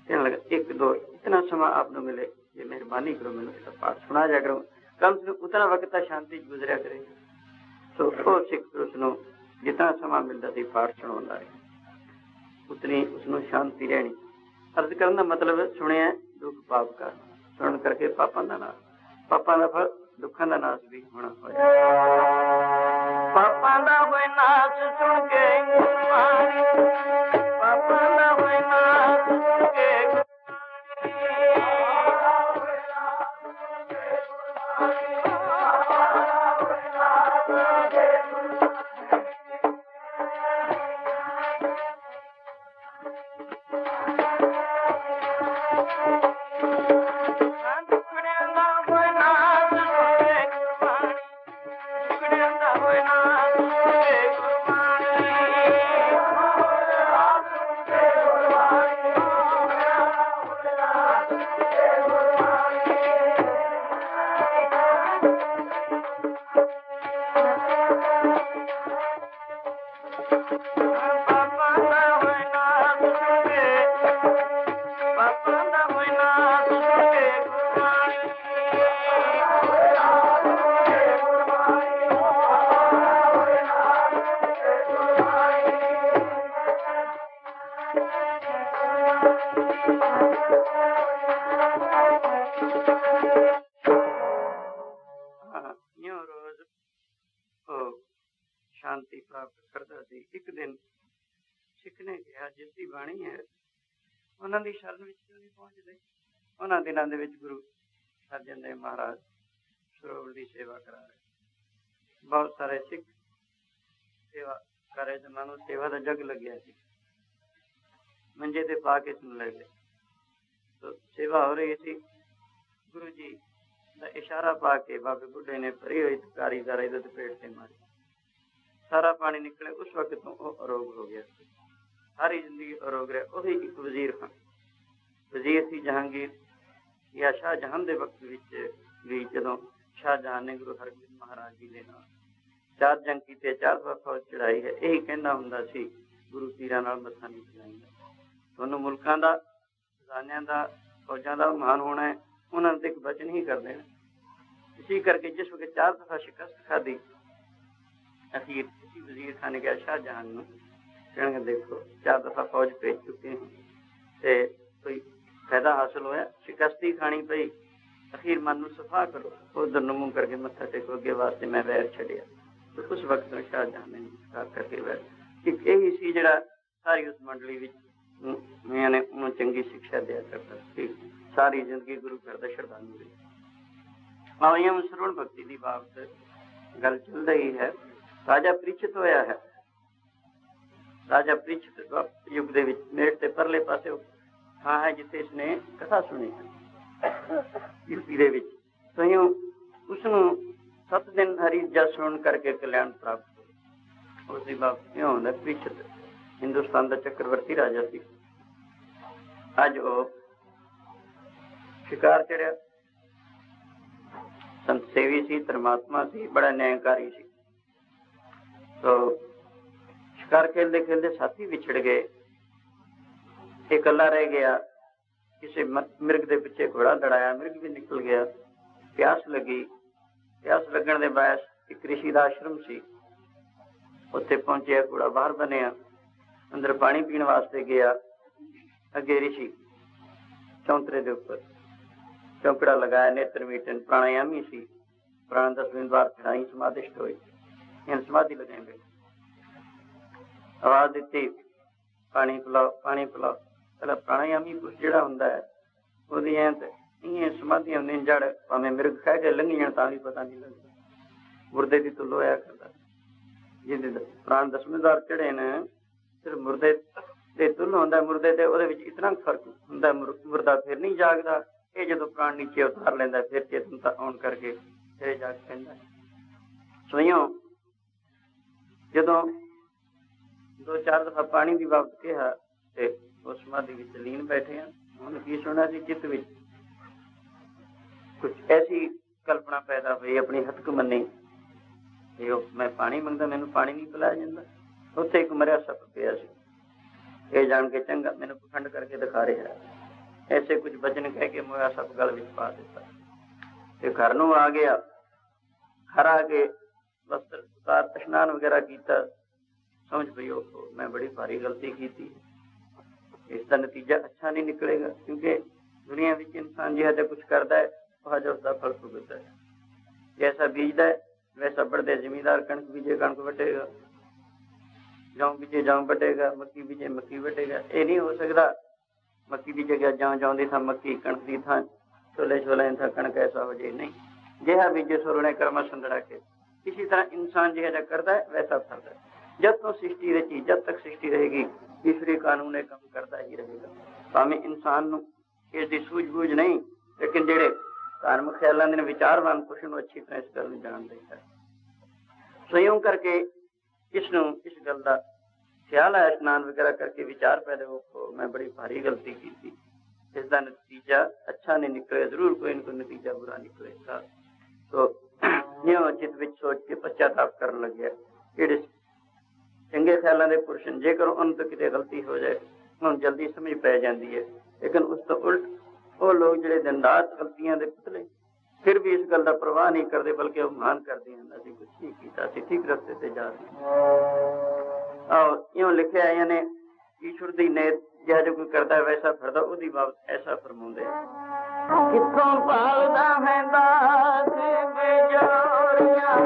कहने लगा एक दो इतना समा आपने मिले, ये मेहरबानी करो, मैंने पाठ सुना जा करो, कम से कम उतना वक्त शांति गुजरिया करे। तो वो सिख उसनों जितना समा मिलता थी पाठ सुना रहे, उतनी उसनों शांति रहनी। अर्ज करने का मतलब सुने दुख पाप का, सुन करके पापा का नाश, पापा का फल दुखा का नाश भी होना होया। पापा का होए नाश सुन के गुरबाणी, पापा का होए नाश सुन के शांति प्राप्त करता सी। एक दिन सिख ने कहा जिसकी बाणी है उन्हों की शरण में क्यों नहीं पहुंचते। उन्होंने दिनों के गुरु अर्जन देव महाराज सरोवर की सेवा करा रहे, बहुत सारे सिख सेवा कर रहे, तो सेवा का जग लग गया, मंजे ते पा के सुन लगे। तो सेवा हो रही थी, गुरु जी का इशारा पा के बाबे बुढ़े ने भरी हुई कारीगर इधर पेट से मारी, सारा पानी निकले। उस वक्त तो वो अरोग हो गया, सारी जिंदगी अरोग रहे। वही एक वजीर खान, वजीर थी जहांगीर, या शाहजहां दे वक्त भी जदों शाहजहां ने गुरु हरगोबिंद महाराज जी दे नाल 4 जंग कीते, 4 वार फौज चढ़ाई है, यही कहना हुंदा सी गुरु पीरां नाल मत्था नहीं चढ़ाईंदा। तुहानूं मुल्कां दा, खजानियां दा, फौजां दा महान होना है, उन्हां ते एक वचन ही कर देना। इसी करके जिस वक्त 4 दफा शिकस्त खाधी, अखीर किसी वजीर खान ने कहा शाहजहां नूं, कहणगे देखो 4 दफा फौज भेज चुके हैं ते कोई फायदा हासिल होया, शिकस्त ही खानी पई, अखीर मन नूं सफा करो, उधर नूं मुंह करके मत्था टेको, अगे वास्ते मैं वैर छड़िया। तो उस वक्त शाहजहां ने नमस्कार करके वैर एक यही सी जिहड़ा सारी उस मंडली विच मैंने उन्होंने चंगी शिक्षा दिया करता सी, सारी जिंदगी गुरु घर दा श्रद्धालु रही। आइए श्रवण भक्ति की बाबत गल चल रही है। राजा परीक्षित होया है, राजा परीक्षित युग दे विच मेट ते परले पासे हाँ है जिथे इसने कथा सुनी है यूपी दे विच। तो यूं उसनूं 7 दिन हरी जस सुन करके कल्याण प्राप्त हो। उसकी बात क्यों होंदा, परीक्षित हिंदुस्तान का चक्रवर्ती राजा सी। अज वो शिकार चढ़िया, संत सेवी सी, धर्मात्मा सी, बड़ा न्यायकारी सी। तो शिकार खेलते खेलते साथी विछड़ गए, एक अल्लाह रह गया, किसी मिर्ग के पीछे घोड़ा दड़ाया, मिर्ग भी निकल गया। प्यास लगी, प्यास लगन के बायस एक ऋषि का आश्रम सी, उत्थे पहुंचे, घोड़ा बाहर बनिया, अंदर पानी पीने वास्ते गया। अगे ऋषि चौंतरे के उपर चौंकड़ा लगाया, नेत्र मीटन, प्राणायामी सी, प्राण 10 बार चढ़ाई, समाधिष्ट हुई, समाधि लगाएंगे। आवाज दी पानी पिलाओ, पानी पिलाओ। पहला प्राणायामी पुरुष जिहड़ा हुंदा है ओहदी इं समाधियां होंदियां, जड़ भावें मिर्ग खा के लंघी जाण तां भी पता नहीं लगदा। मुर्दे दी तुल होया करदा, जिहदे प्राण 10वें द्वार चढ़े ने, सिर्फ मुर्दे ते तुल होंदा, मुर्दे ते ओहदे विच इतना फर्क हुंदा, मुर्दा फिर नहीं जागदा, ये जदों प्राण नीचे उतार लैंदा फिर चेतनता आउण करके फिर जाग पैंदा। सोइयों जदों 2-4 दफा पानी की बाबत कहा ते उस समाधि विच लीन बैठे हैं। उन्होंने की सुना सी, चित्त विच कुछ ऐसी कल्पना पैदा हुई, अपनी हथक मनी, मैं पानी मंगदा, मैनू पानी नहीं पिलाया जांदा। उत्थे एक मरिया सप पिया सी, ये जान के चंगा मैनू पखंड करके दिखा रहा है। ऐसे कुछ वचन कह के मोया सप गल विच पा दिता ते घर नूं आ गया। घर आके वस्त्र उतार, स्नान वगैरह किया, समझ पई मैं बड़ी भारी गलती की थी, इसका नतीजा अच्छा नहीं निकलेगा, क्योंकि दुनिया में इंसान जिहा कुछ करता है वह जो उसका फल भुगतता है। जैसा बीजदा है वैसा बढ़ते, जमींदार कणक बीजे कणक वटेगा, जौ बीजे जौ वटेगा, मक्की बीजे मक्की वटेगा। ये नहीं हो सकता मक्की बीजे गया जौ की था मक्की, कणक की था छोले, छोले था कणक, ऐसा हो जाए नहीं। जिहा बीजे सोरने कर्मा संदड़ा के। इसी तरह इंसान जिहा करता है वैसा फल है। जब तो सृष्टि रही, जब तक सृष्टि रहेगी ईश्वरी कानून ने काम करता ही रहेगा। भावें इंसान इसकी सूझबूझ नहीं, लेकिन जेड़े धार्मिक ख्यालों के विचारवान पुरुष अच्छी तरह इस गल जान देता है। स्वयं करके इस गल का ख्याल आया, स्नान वगैरह करके विचार पैदा हो, मैं बड़ी भारी गलती की थी, इसका नतीजा अच्छा नहीं निकले, जरूर कोई इनको नतीजा बुरा निकलेगा। तो यूं चित विच सोच के पश्चाताप करने लगे। जेड़े चंगे ख्यालों के पुरुष जेकर उन तो कितने गलती हो जाए उन्हें जल्दी समझ पै जाती है, लेकिन उस तो उल्ट वो लोग जो दिन रात गलतियां दे पुतले फिर भी इस गल का परवाह नहीं करते, बल्कि वो मान करते हैं असीं कुछ नहीं किया, असीं ठीक रस्ते से जा रहे। और यूं लिखा है यानी ईश्वर की नेत जिहा जो कोई करता है वैसा फिरदा, उसकी बाबत ऐसा फरमाउंदे किथों पालदा है दास बेजोरिया,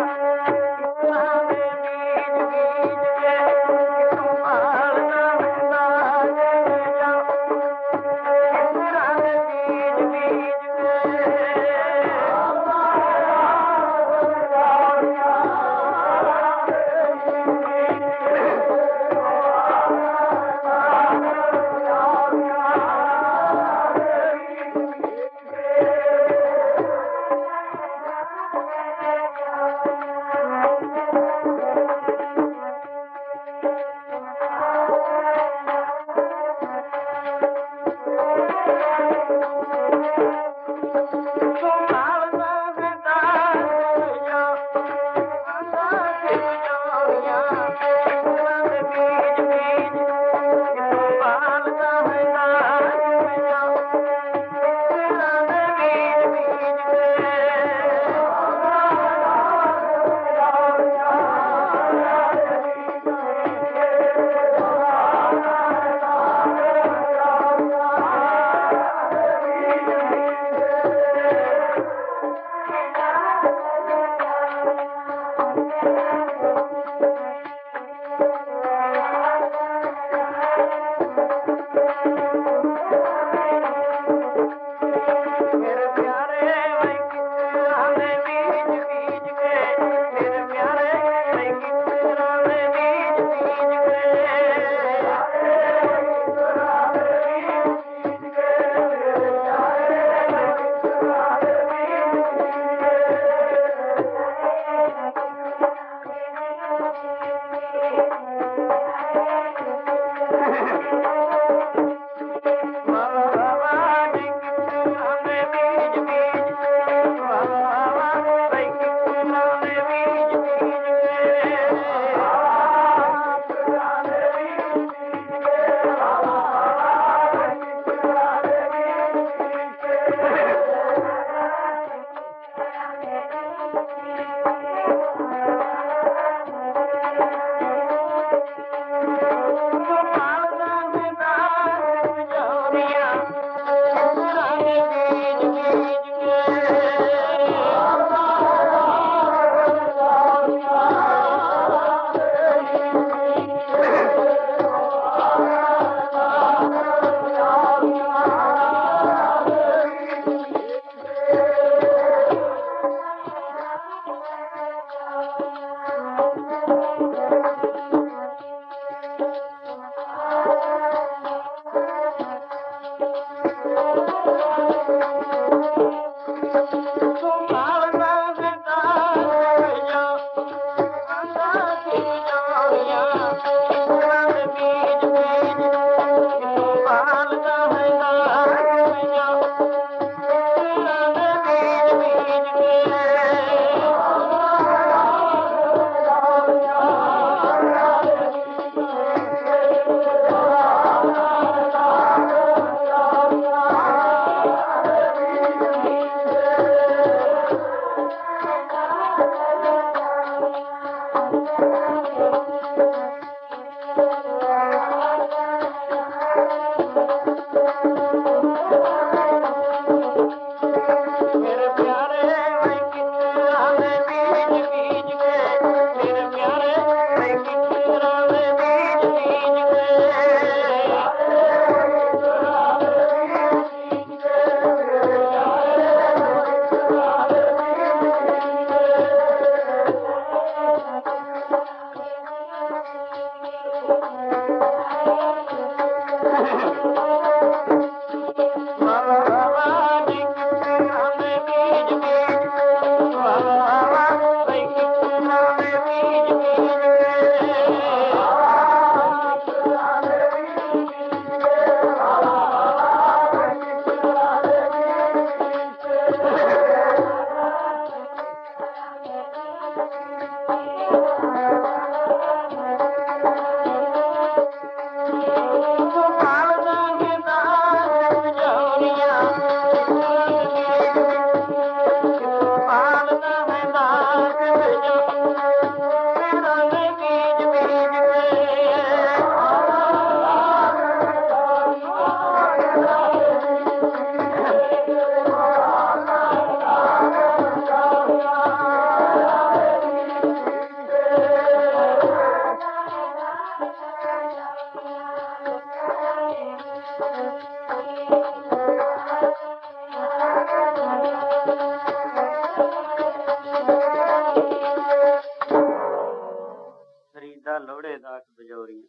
ਲੋੜੇ ਦਾਸ ਬਜੋਰੀਆਂ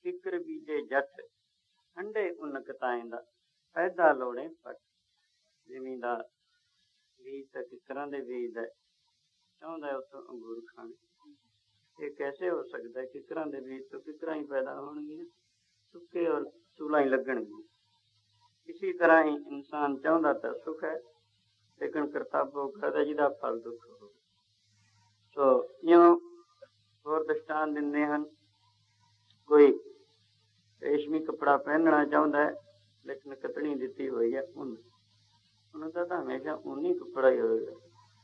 ਕਿਕਰ ਬੀਜੇ ਜੱਟ ਠੰਡੇ ਉਨਕ ਤਾਇਂਦਾ ਪੈਦਾ ਲੋੜੇ ਪੱਟ। ਜ਼ਿਮੀਂਦਾਰ ਬੀਜ ਤਾਂ ਕਿਕਰਾਂ ਦੇ ਬੀਜਦਾ, ਚਾਹੁੰਦਾ ਉੱਥੋਂ ਅੰਗੂਰ ਖਾਣੇ। ਇਹ ਕੈਸੇ ਹੋ ਸਕਦਾ? ਕਿਕਰਾਂ ਦੇ ਬੀਜ ਤੋਂ ਕਿਕਰਾਂ ਹੀ ਪੈਦਾ ਹੋਣਗੀਆਂ, ਸੁੱਕੇ ਔਰ ਸੂਲਾਂ ਹੀ ਲੱਗਣਗੀਆਂ। ਇਸੀ ਤਰ੍ਹਾਂ ਹੀ ਇਨਸਾਨ ਚਾਹੁੰਦਾ ਤਾਂ ਸੁੱਖ ਹੈ, ਲੇਕਿਨ ਕਰਤੱਵ ਕਰਦਾ ਜਿਹਦਾ ਫਲ ਦੁੱਖ ਹੋਵੇ। ਸੋ ਇਉਂ ਹੋਰ ਦ੍ਰਿਸ਼ਟਾਂਤ ਦਿੰਦੇ ਹਨ। ਕੋਈ ਰੇਸ਼ਮੀ ਕੱਪੜਾ ਪਹਿਨਣਾ ਚਾਹੁੰਦਾ ਹੈ, ਲੇਕਿਨ ਕੱਤਣੀ ਦਿੱਤੀ ਹੋਈ ਹੈ ਉਹਨੂੰ ਤਾਂ ਹਮੇਸ਼ਾ ਊਨੀ ਕੱਪੜਾ ਹੀ ਹੋਵੇਗਾ।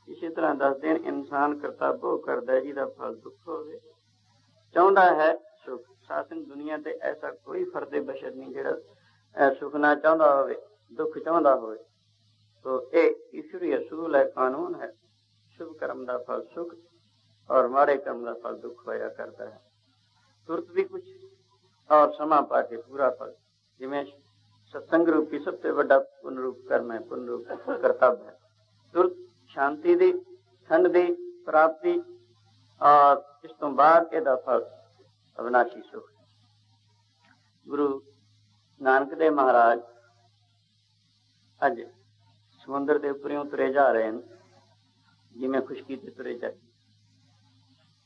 ਇਸੇ ਤਰ੍ਹਾਂ ਦੱਸਦੇ ਹਨ, ਇਨਸਾਨ ਕਰਤੱਵ ਉਹ ਕਰਦਾ ਜਿਹਦਾ ਫਲ ਦੁੱਖ ਹੋਵੇ। ਚਾਹੁੰਦਾ ਹੈ ਸੁੱਖ। ਸਾਸਨ ਦੁਨੀਆ ਤੇ ਐਸਾ ਕੋਈ ਫਰਦੇ ਬਸ਼ਰ ਨਹੀਂ ਜਿਹੜਾ ਸੁੱਖ ਨਾ ਚਾਹੁੰਦਾ ਹੋਵੇ, ਦੁੱਖ ਚਾਹੁੰਦਾ ਹੋਵੇ। ਸੋ ਇਹ ਈਸ਼ਵਰੀ ਅਸੂਲ ਹੈ, ਕਾਨੂੰਨ ਹੈ। ਸ਼ੁਭ ਕਰਮ ਦਾ ਫਲ ਸੁੱਖ ਔਰ ਮਾੜੇ ਕਰਮ ਦਾ ਫਲ ਦੁੱਖ ਹੋਇਆ ਕਰਦਾ ਹੈ। ਤੁਰਤ ਵੀ ਕੁਛ ਔਰ ਸਮਾਂ ਪਾ ਕੇ ਪੂਰਾ ਫਲ। ਜਿਵੇਂ ਸਤਸੰਗ ਰੂਪੀ ਸਭ ਤੋਂ ਵੱਡਾ ਪੁੰਨ ਰੂਪ ਕਰਮ ਹੈ, ਪੁੰਨ ਰੂਪ ਕਰਤੱਵ ਹੈ। ਤੁਰਤ ਸ਼ਾਂਤੀ ਦੀ, ਠੰਡ ਦੀ ਪ੍ਰਾਪਤੀ ਔਰ ਇਸ ਤੋਂ ਬਾਅਦ ਇਹਦਾ ਫਲ ਅਵਿਨਾਸ਼ੀ ਸੁੱਖ। ਗੁਰੂ ਨਾਨਕ ਦੇਵ ਮਹਾਰਾਜ ਅੱਜ ਸਮੁੰਦਰ ਦੇ ਉੱਪਰੋਂ ਤੁਰੇ ਜਾ ਰਹੇ ਹਨ, ਜਿਵੇਂ ਖੁਸ਼ਕੀ ਤੇ ਤੁਰੇ ਜਾਏ।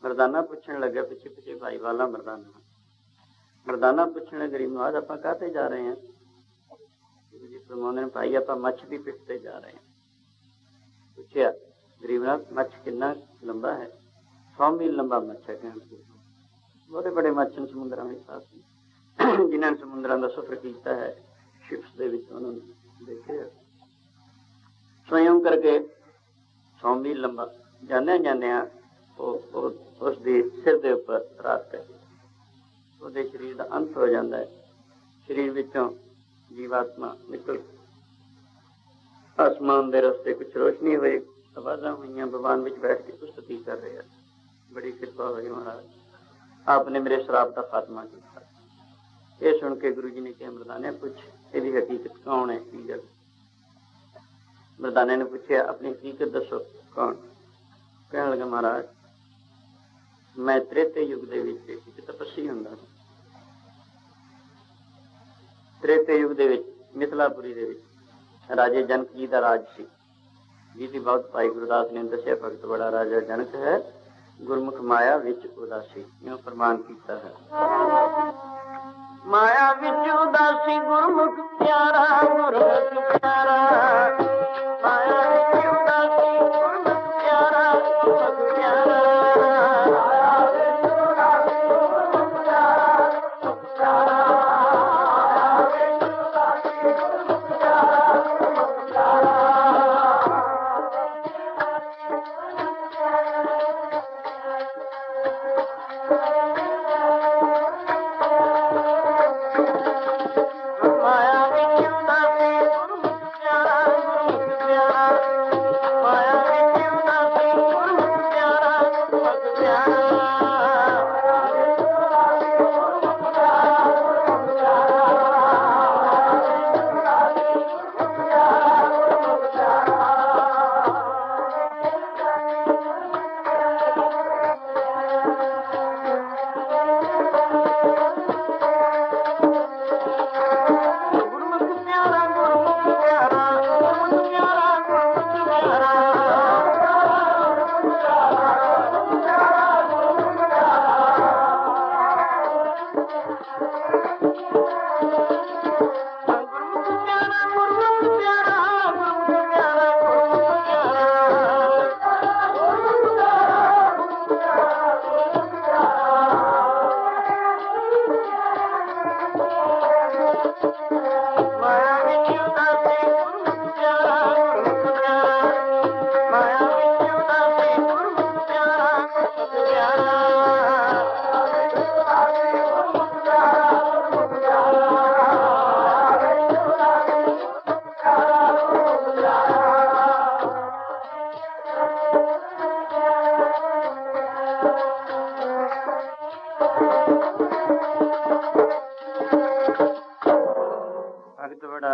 ਮਰਦਾਨਾ ਪੁੱਛਣ ਲੱਗਿਆ ਪਿੱਛੇ ਪਿੱਛੇ ਭਾਈ ਵਾਲਾ ਮਰਦਾਨਾ ਪੁੱਛਣ ਲੱਗੇ, ਗਰੀਬ ਨਵਾਜ਼ ਆਪਾਂ ਕਾਹਤੇ ਜਾ ਰਹੇ ਹਾਂ? ਜੀ ਫਰਮਾਉਂਦੇ ਨੇ, ਭਾਈ ਆਪਾਂ ਮੱਛ ਦੀ ਪਿੱਠ ਤੇ ਜਾ ਰਹੇ ਹਾਂ। ਪੁੱਛਿਆ ਗਰੀਬ ਨਾਥ, ਮੱਛ ਕਿੰਨਾ ਲੰਬਾ ਹੈ? 100 ਮੀਲ ਲੰਬਾ ਮੱਛ ਹੈ। ਕਹਿਣ ਬੜੇ ਬੜੇ ਮੱਛ ਨੇ ਸਮੁੰਦਰਾਂ ਵਿੱਚ ਸਾਥ, ਜਿਨ੍ਹਾਂ ਨੇ ਸਮੁੰਦਰਾਂ ਦਾ ਸਫ਼ਰ ਕੀਤਾ ਹੈ, ਸ਼ਿਪਸ ਦੇ ਵਿੱਚ ਉਹਨਾਂ ਨੂੰ ਦੇਖਿਆ। ਸਵਯੰ ਕਰਕੇ 100 ਮੀਲ ਲੰਬਾ ਜਾਂਦਿਆਂ ਉਸ ਦੇ ਸਿਰ ਦੇ ਉੱਪਰ ਰਾਤ ਪੈ, ਉਹਦੇ ਸਰੀਰ ਦਾ ਅੰਤ ਹੋ ਜਾਂਦਾ ਹੈ। ਸਰੀਰ ਵਿੱਚੋਂ ਜੀਵਾਤਮਾ ਨਿਕਲ ਆਸਮਾਨ ਦੇ ਰਸਤੇ ਕੁਛ ਰੋਸ਼ਨੀ ਹੋਈ, ਆਵਾਜ਼ਾਂ ਹੋਈਆਂ, ਭਗਵਾਨ ਵਿੱਚ ਬੈਠ ਕੇ ਉਸਤਤੀ ਕਰ ਰਹੇ। ਬੜੀ ਕਿਰਪਾ ਹੋਈ ਮਹਾਰਾਜ, ਆਪ ਨੇ ਮੇਰੇ ਸ਼ਰਾਬ ਦਾ ਖਾਤਮਾ ਕੀਤਾ। ਇਹ ਸੁਣ ਕੇ ਗੁਰੂ ਜੀ ਨੇ ਕਿਹਾ, ਮਰਦਾਨੇ ਪੁੱਛ ਇਹਦੀ ਹਕੀਕਤ ਕੌਣ ਹੈ, ਕੀ ਗੱਲ? ਮਰਦਾਨੇ ਨੇ ਪੁੱਛਿਆ, ਆਪਣੀ ਹਕੀਕਤ ਦੱਸੋ, ਕੌਣ? ਕਹਿਣ ਲੱਗਾ, ਮਹਾਰਾਜ ਮੈਂ ਤ੍ਰੇਤੇ ਯੁੱਗ ਦੇ ਵਿੱਚ ਇੱਕ ਤਪੱਸੀ ਹੁੰਦਾ ਸੀ। ਤ੍ਰੇਤੇ ਯੁੱਗ ਦੇ ਵਿੱਚ ਮਿਥਿਲਾਪੁਰੀ ਦੇ ਵਿੱਚ ਰਾਜੇ ਜਨਕ ਜੀ ਦਾ ਰਾਜ ਸੀ। जी बहुत भाई गुरदास ने दसिया भगत बड़ा राजा जनक है, गुरमुख माया विच उदासी, यूं फरमान किया है। माया विच उदासी गुरमुख प्यारा, गुरमुख प्यारा, माया विच उदासी गुरमुख प्यारा, गुरमुख प्यारा, माया विच उदासी गुरमुख प्यारा, गुरमुख प्यारा, माया विच उदासी गुरमुख प्यारा, गुरमुख प्यारा।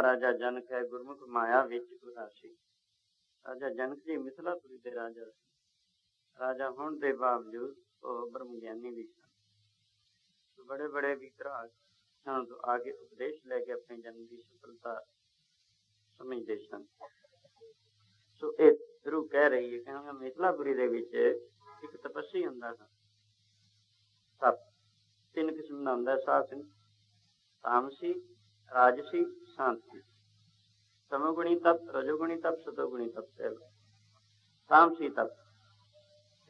राजा जनक है, गुरमुख माया विच उदासी। राजा जनक जी मिथिलापुरी के राजा राजा होने के बावजूद वो ब्रह्म ज्ञानी भी सन। तो बड़े बड़े वितराग तो आगे उपदेश लेके अपने जन्म की सफलता समझते सन। सो ये रू कह रही है कि मिथिलापुरी दे विच एक तपस्वी हुंदा सा। तप तीन किस्म का हुंदा, सात्विक, तामसी, राजसी, शांति। तमोगुणी तप, रजोगुणी तप, सतोगुणी तप। तामसी तप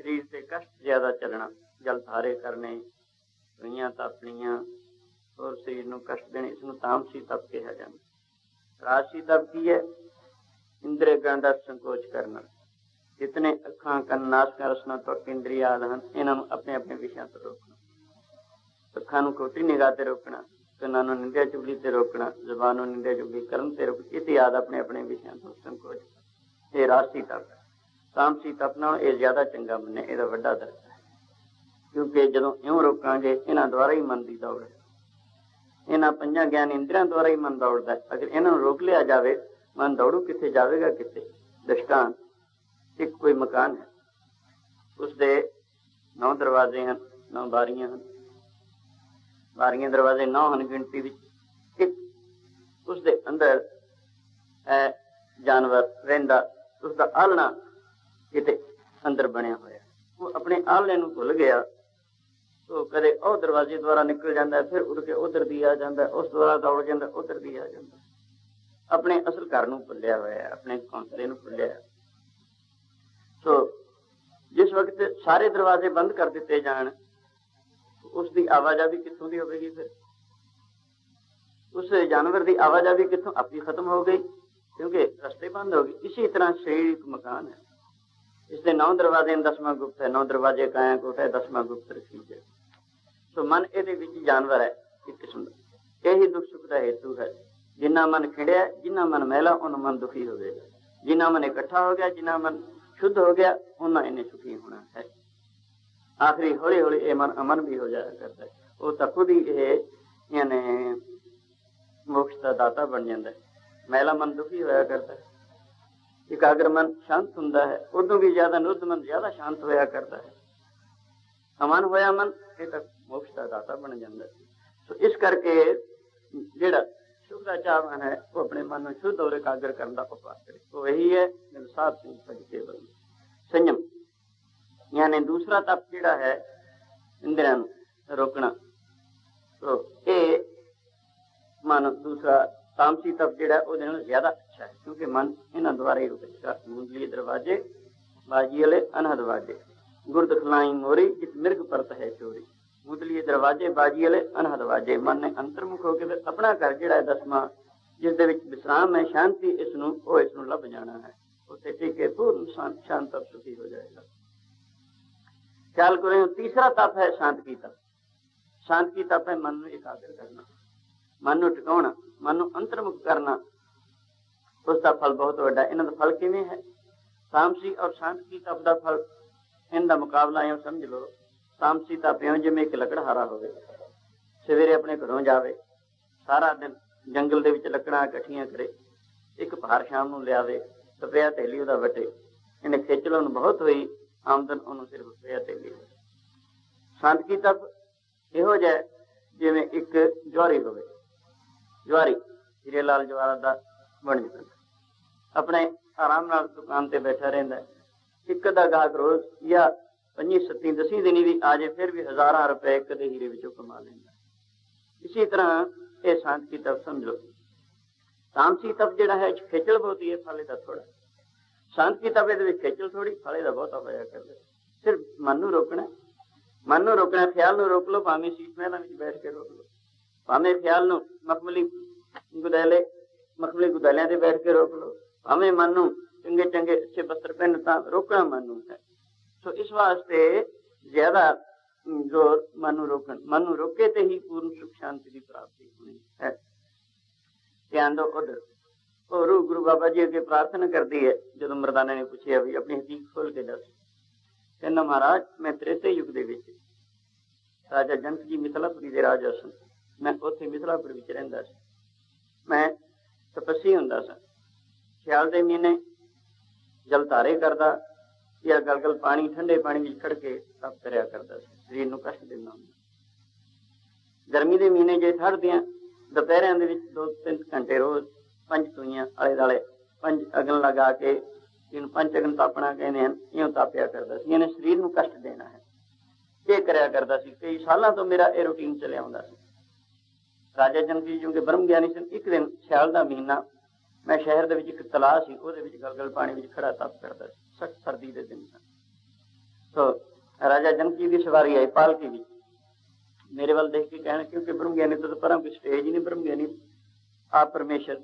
शरीर से कष्ट ज्यादा चलना, जल धारे करने, रुइयां तापनियां और शरीर को कष्ट देने, इसनूं तामसी तप कहा जाता। राजसी तप की है? इंद्रिय गण का संकोच करना। जितने अखां कन नासिका रसना त्वक इंद्रिय आदि हैं, इन्होंने अपने अपने विषयों तो रोकना। अखां नूं खोटी निगाह ते रोकना, कन्नां नूं निंदिया चुगली ते रोकना, ज़बान नूं निंदिया चुगली करन ते रोकना। इत्यादि अपने अपने विषयों तो संकोच। ये राजसी तप है। तामसी तप नाल ये ज्यादा चंगा मन्ने, इहदा वड्डा दर्जा है। क्योंकि जदों इउं रोकांगे इन्हां द्वारा ही मन की दौड़ है, इन्हां पंजां ज्ञान इंद्रियां द्वारा ही मन दौड़दा है। अगर इन्हां नूं रोक लिया जावे, मन दौड़ू किथे, जावेगा किथे। दृष्टांत, एक कोई मकान है, उसके 9 दरवाजे हैं, 9 बारियां हैं। बारियां दरवाजे 9 हैं गिनती विच। एक उसके अंदर जानवर रहिंदा, उसका आलना किते अंदर बनया होया, वो अपने आलने नूं भुल गया। तो कदे ओ दरवाजे द्वारा निकल जाता है, फिर उड़ के उधर दी आ जाता है, उस द्वारा दौड़ जाता है, उधर दी आ जाता है। अपने असल घर नूं भुलिया होया, अपने कौंसले नूं भुलिया। तो जिस वक्त सारे दरवाजे बंद कर दिते जान, उसकी आवाजावी कितों की होगी? फिर उस जानवर की आवाजावी कितों अपनी खत्म हो गई, क्योंकि रस्ते बंद हो गए। इसी तरह शरीर एक मकान है, इसके 9 दरवाजे, 10वां गुप्त है। 9 दरवाजे काया कोट है, 10वां गुप्त रखी है। तो मन ये जानवर है एक किस्म का। यही दुख सुख का हेतु है। जिन्ना मन खिड़िया, जिन्ना मन मैला, उन्ना मन दुखी होगा। जिन्ना मन इकट्ठा हो गया, जिन्ना मन शुद्ध हो गया, उन्ना इन्हें सुखी होना है। आखिरी हौली हौली ये मन अमन भी हो जाया करता है। वो तो खुद ही यानी मोक्ष का दाता बन जाता है। मैला मन दुखी होया करता है, एकाग्र मन शांत हुंदा है, उदों भी ज्यादा निरुद्ध मन ज्यादा शांत होया करता है। अमन होया मन ये तक मोक्ष का दाता बन जाता है। तो इस करके जिहड़ा सुख का चाहवान है वो अपने मन में शुद्ध और एकाग्र करने का उपाय करे। तो यही है साध सिंह भज केवल संयम। यानी दूसरा तप जिहड़ा है इंद्रियां नूं रोकना, तो ये मन दूसरा तामसी तप जिहड़ा ਉਹਦੇ ਨਾਲ ज्यादा अच्छा है, क्योंकि मन इन्हां द्वारा ही रुकेगा। मुंदली दरवाजे बाजी वाले अनहद वाजे, गुरद खिलाई मोरी जिस मिर्ग परत है चोरी। मुंदली दरवाजे बाजी वाले अनहद वाजे, मन ने अंतर्मुख होकर फिर अपना घर जिहड़ा है दसवां जिस दे विच विश्राम है शांति, इसनूं लभ जाना है। उत्थे टिके पूर्ण शांत और सुखी हो जाएगा। ख्याल करो तीसरा तप है शांत की तप। शांत की तप है मन में एकाग्र करना, मन में टिकाउणा, मन में अंतर्मुख करना। उसका फल बहुत बड़ा। इन्हां दा फल किवें है? तामसी और शांत की तप का फल इनका मुकाबला एवं समझ लो। तामसी तप एवं जिवें एक लकड़हारा होवे, सवेरे अपने घरों जावे, सारा दिन जंगल दे विच लकड़ां इकट्ठियां करे, एक भार शाम नूं लियावे, रुपया थैली उहदा वटे, इन्हें खिचल उहनूं बहुत होई, आमदन उहनूं सिर्फ रुपया थैली। शांत की तप इहो जिहा जिवें एक ज्वारी होवे, ज्वारी हीरे लाल जवाहरात दा बन जाता, अपने आराम नाल दुकान ते बैठा रहिंदा है। एक दा गाहक रोज या 5 7 10 दिन भी आ जाए फिर भी हजारां रुपए एक दे हीरे विचों कमा लैंदा। इसी तरह ये शांत की तप समझ लो। तामसी तप जिहड़ा है खिचल बहुती है, फल दा थोड़ा। शांत की तप इहदे विच खिचल थोड़ी, फल दा बहुता होया करदा। सिर्फ मन नूं रोकना, मन नूं रोकना, ख्याल नूं रोक लो, भावें सीट महलां विच बैठ के रोक लो, भावें ख्याल नूं मखमली गुदालियां ते बैठ के रोक लो, भावें मन नूं चंगे चंगे अच्छे वस्त्र पहन तां रोकना मन नूं है। सो इस वास्ते ज्यादा जोर मन नूं रोकण, मन नूं रोके ते ही पूर्ण सुख शांति की प्राप्ति होनी है। ध्यान दो उधर। और रूह गुरु बाबा जी अगे प्रार्थना करती है। जदों मर्दाना ने पूछा भी अपनी हकीकत खोल के दस, कहना महाराज मैं त्रेते युग दे विच राजा जनक जी मिथिलापुरी दे राजा सन, मैं उत्थे मिथिलापुर विच रहिंदा सी, मैं तपस्वी हुंदा सा, सियाल दे महीने जल धारे करदा या गलगल पानी ठंडे पानी विच खड़ के तप करिया करदा सी, शरीर नूं कष्ट दिंदा हुंदा। गर्मी दे महीने जे ठहरदियां दोपहरियां दे विच 2-3 घंटे रोज 5 सूइयां आले दाले 5 अगन लगा के इन 5 अगन तापना कहते हैं, इं तापिया करदा सी, यानी शरीर नूं कष्ट देना है, ये कराया करदा सी। कई सालां तो मेरा ये रूटीन चलिया हुंदा सी। राजा जनक जी क्योंकि ब्रह्म ज्ञानी सन, एक दिन सियाल दा महीना मैं शहर दे विच एक तलाह सी, ਉਹਦੇ ਵਿੱਚ गलगल पानी विच खड़ा तप करदा सी, सख्त सर्दी दे दिन सन। तो राजा जनक जी की सवारी आई पालकी विच, मेरे वाल देख के कहना, क्योंकि ब्रह्म ज्ञानी तो पर कोई स्टेज ही नहीं, ब्रह्म ज्ञानी आप परमेश्वर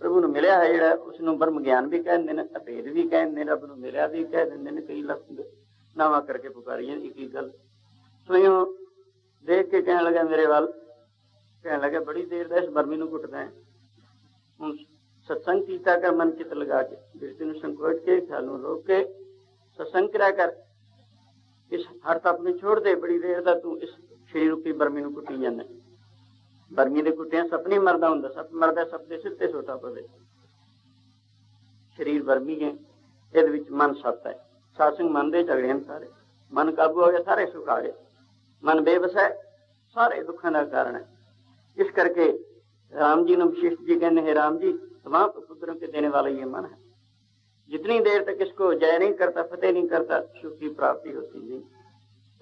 प्रभु नूं मिलिया है जिहड़ा उसनूं ब्रह्म ज्ञान भी कह दिंदे ने, अभेद भी कह दिंदे ने, रब नूं मिलिया भी कह दिंदे ने, कई लफ्ज़ नावां करके पुकारी एक ही गल। स्वयं देख के कहने लगा मेरे वाल, कहने लगा बड़ी देर दा इस बर्मी नूं घुटदा है, हुण सत्संग कीता कर, मन चित लगा के, बिरती नूं संकोच के, ख्याल नूं रोक के सत्संग करा कर, इस हर तप नूं छोड़ दे, बड़ी देर दा तू इस शरीर रूपी बर्मी नूं घुटी जांदा। बर्मी दे घुटियां सप नहीं मरदा हुंदा, सप मरदा सप दे सिर ते सोटा पवे। शरीर बर्मी है, इहदे विच मन सत है। सत्संग मन दे झगड़े हैं सारे, मन काबू हो गया सारे सुख आ गए, मन बेबस है सारे दुखां दा कारण है। इस करके राम जी नूं वशिष्ठ जी कहने हैं, राम जी तमाम पुत्रों के देने वाला ये मन है, जितनी देर तक इसको जय नहीं करता, फतेह नहीं करता, सुख की प्राप्ति होती नहीं।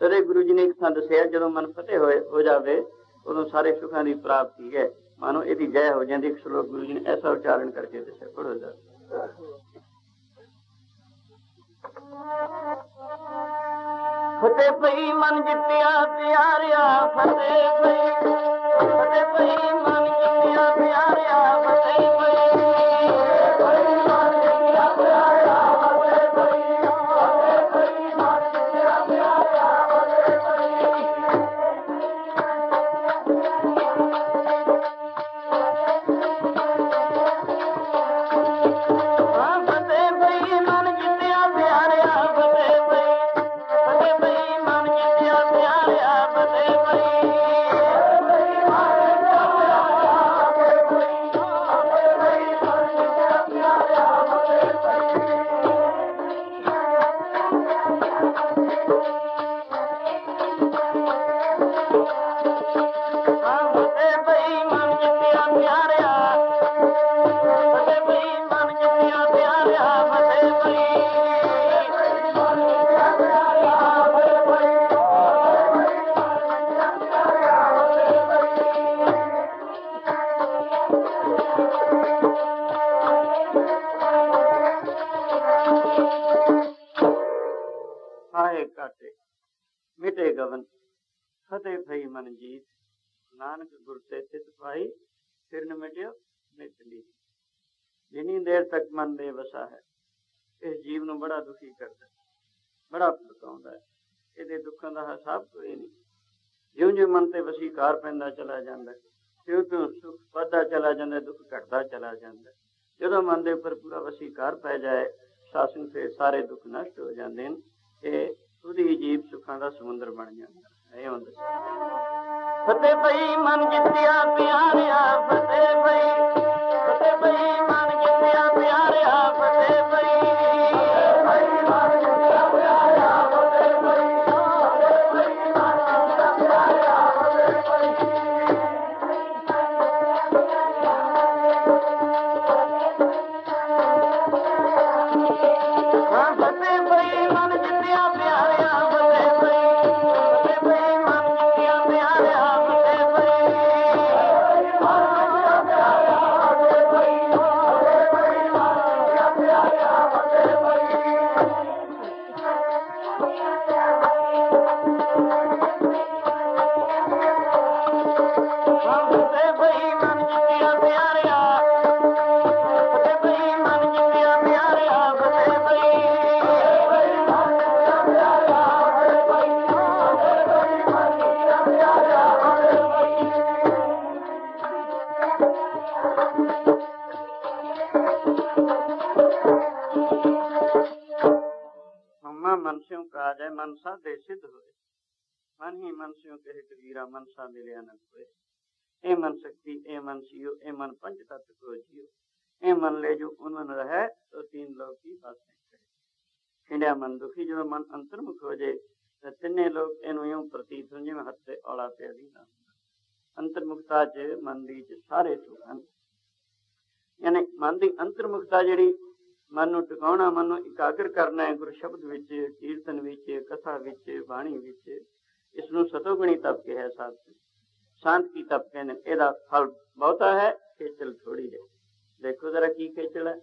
तदे गुरु जी ने एक थां दसिया, जदों मन फतेह हो जावे उदों सारे सुखां की प्राप्ति है, मानो यदि जय हो जाती। एक श्लोक गुरु जी ने ऐसा उच्चारण करके दसिया, पढ़ो जा। फतेह पई मन जितिया प्यारिया, फतेह पई मन जितिया प्यारिया, फतेह पई काटे मिटे गवन फतेह भई मन जीत नानक गुर ते तित पाई फिर न मिटियो नित ली। जिनी देर तक मन दे वसा है इस जीव नूं बड़ा दुखी करता बड़ा भड़काउंदा है। ਇਹਦੇ ਦੁੱਖਾਂ ਦਾ ਹਿਸਾਬ ਕੋਈ ਨਹੀਂ। ਜਿਉਂ ਜਿਉਂ ਮਨ ਤੇ ਵਸੀਕਾਰ ਪੈਂਦਾ ਚਲਾ ਜਾਂਦਾ ਤਿਉਂ ਤਿਉਂ ਸੁੱਖ ਵੱਧਦਾ ਚਲਾ ਜਾਂਦਾ ਦੁੱਖ ਘਟਦਾ ਚਲਾ ਜਾਂਦਾ। ਜਦੋਂ ਮਨ ਦੇ ਉੱਪਰ ਪੂਰਾ ਵਸੀਕਾਰ ਪੈ ਜਾਏ ਸਾਸਨ ਤੇ ਸਾਰੇ ਦੁੱਖ ਨਸ਼ਟ ਹੋ ਜਾਂਦੇ ਨੇ। ਇਹ ਉਹਦੀ ਜੀਵ ਸੁੱਖਾਂ ਦਾ ਸਮੁੰਦਰ ਬਣ ਜਾਂਦਾ। ਇਹ ਹੁੰਦਾ ਫਤਿਹ ਪਈ ਮਨ ਜਿੱਤਿਆ ਪਿਆਰਿਆ ਫਤਿਹ ਪਈ ਮਨ ਜਿੱਤਿਆ ਪਿਆਰਿਆ ਫਤਿਹ ਪਈ मनस्यों का जय मनसा दे सिद्ध होए मन ही मनस्यों कहे कबीरा मनसा मिलिया न कोए। ए मन शक्ति ए मन सियो ए मन पंच तत्व को जियो ए मन ले जो उन्मन रहे तो तीन लोग की बातें करे। खिंडिया मन दुखी जो मन अंतर्मुख हो जाए तो तिन्ने लोग इनू यूं प्रतीत हो जिवें हथ ते औला पे अधीना। अंतर्मुखता च मन दी च सारे सुख हन। यानी मन दी अंतर्मुखता जिहड़ी मन नूं टिकाउणा मन नूं इकागर करना है गुर शब्द विच कीर्तन विच कथा विच बाणी विच इसनूं सतोगुणी तप कहा साध शांत की तप कहने। इहदा फल बहुता है खेचल थोड़ी है। देखो जरा की खेचल है।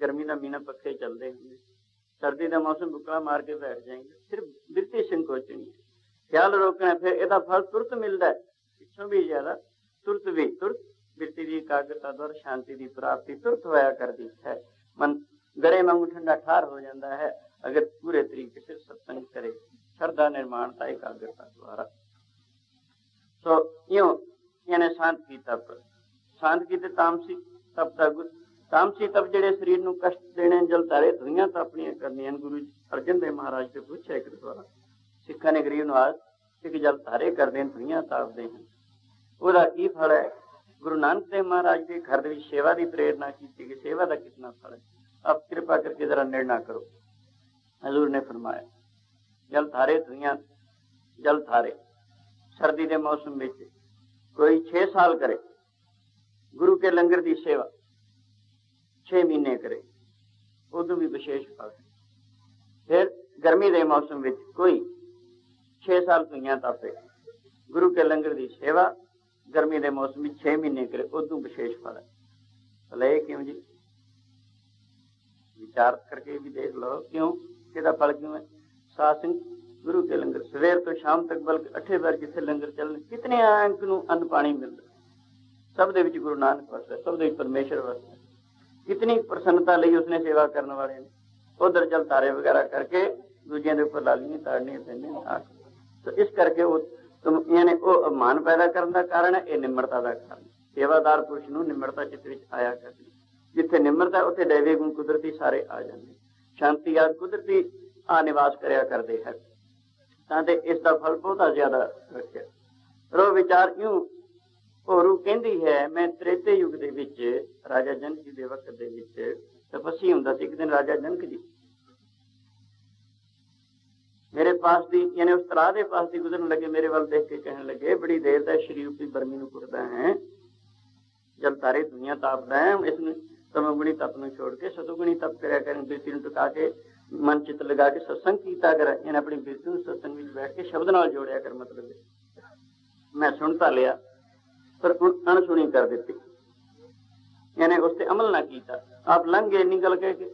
गर्मी का महीना पखे चलते होंगे सर्दी का मौसम बुकला मार के बैठ जाएंगे सिर्फ बिरती संकोचनी है ख्याल रोकना है। फिर यदा फल तुरंत मिलता है पिछों भी ज्यादा तुरंत बिरती की एकाग्रता द्वारा शांति की प्राप्ति तुरंत होया करती है। मन गड़े वांगू ठंडा ठार हो जाता है अगर पूरे तरीके से सत्संग करे श्रद्धा निर्माणता एकाग्रता द्वारा। तो यूं यानी शांत की तामसी तप का तामसी तप जेड़े शरीर नूं कष्ट देने जल तारे धुइयां तपनियां करनियां। गुरु अर्जन देव महाराज से पूछा एक द्वारा सिखा ने गरीब नवाज सिख जल तारे करते हैं धुइयां तापते हैं ਉਹਦਾ की फल है। गुरु नानक देव महाराज के घर की सेवा की प्रेरणा की कि सेवा का कितना फल है। आप कृपा करके जरा निर्णय करो। हजूर ने फरमाया जल थारे धुइयां जल थारे सर्दी के मौसम में कोई 6 साल करे गुरु के लंगर की सेवा 6 महीने करे उदू भी विशेष फल है। फिर गर्मी के मौसम में कोई 6 साल धुइयां तापे गुरु के लंगर की सेवा गर्मी के मौसम में 6 महीने करे उदू विशेष फल है। भले क्यों जी विचार करके भी देख लो क्यों इसका फल क्यों है। सासंग गुरु के लंगर सवेर तो शाम तक बल्कि 8 बार जिथे लंगर चलने कितने अंक नूं अन्न पानी मिलता सब दे विच गुरु नानक वसदा सब दे विच परमेश्वर वसदा। कितनी प्रसन्नता लई उसने सेवा करने वाले ने उधर जल तारे वगैरह करके दूजियां दे उपर लालियां ताड़नियां पैंदियां। तो इस करके वो यानी वो मान पैदा करने का कारण है ये निम्रता का कारण। सेवादार पुरुष नूं निम्रता चित्त विच आया करदी जिथे निम्रता उत्थे दैवी गुण कुदरती सारे आ जाते शांति आदि कुदरती आ निवास करया करते हैं। तां इसका फल बहुत ज्यादा रखिया। रो विचार यूं होरू कहंदी है मैं त्रेते युग दे विच राजा जनक जी दे वक्त दे विच तपस्वी हुंदा सी। एक दिन राजा जनक जी मेरे पास दी यानी उस तलाह के पास दी गुजरन लगे मेरे वाल देख के कहने लगे बड़ी देर तक शरीर की गर्मी नूं कुटदा है जल तारे दुनिया तापदा है इसने तमोगुणी तप नूं छोड़ के सतोगुणी तप करया करें बिरती नूं टका के मन चित लगा के सत्संग कीता कर यानी अपनी बिरती नूं सत्संग विच बैठ के शब्द नाल जोड़िया कर। मतलब मैं सुनता लिया पर अणसुनी कर दी यानी उस पर अमल ना किया। आप लंघ गए इन्नी गल कह के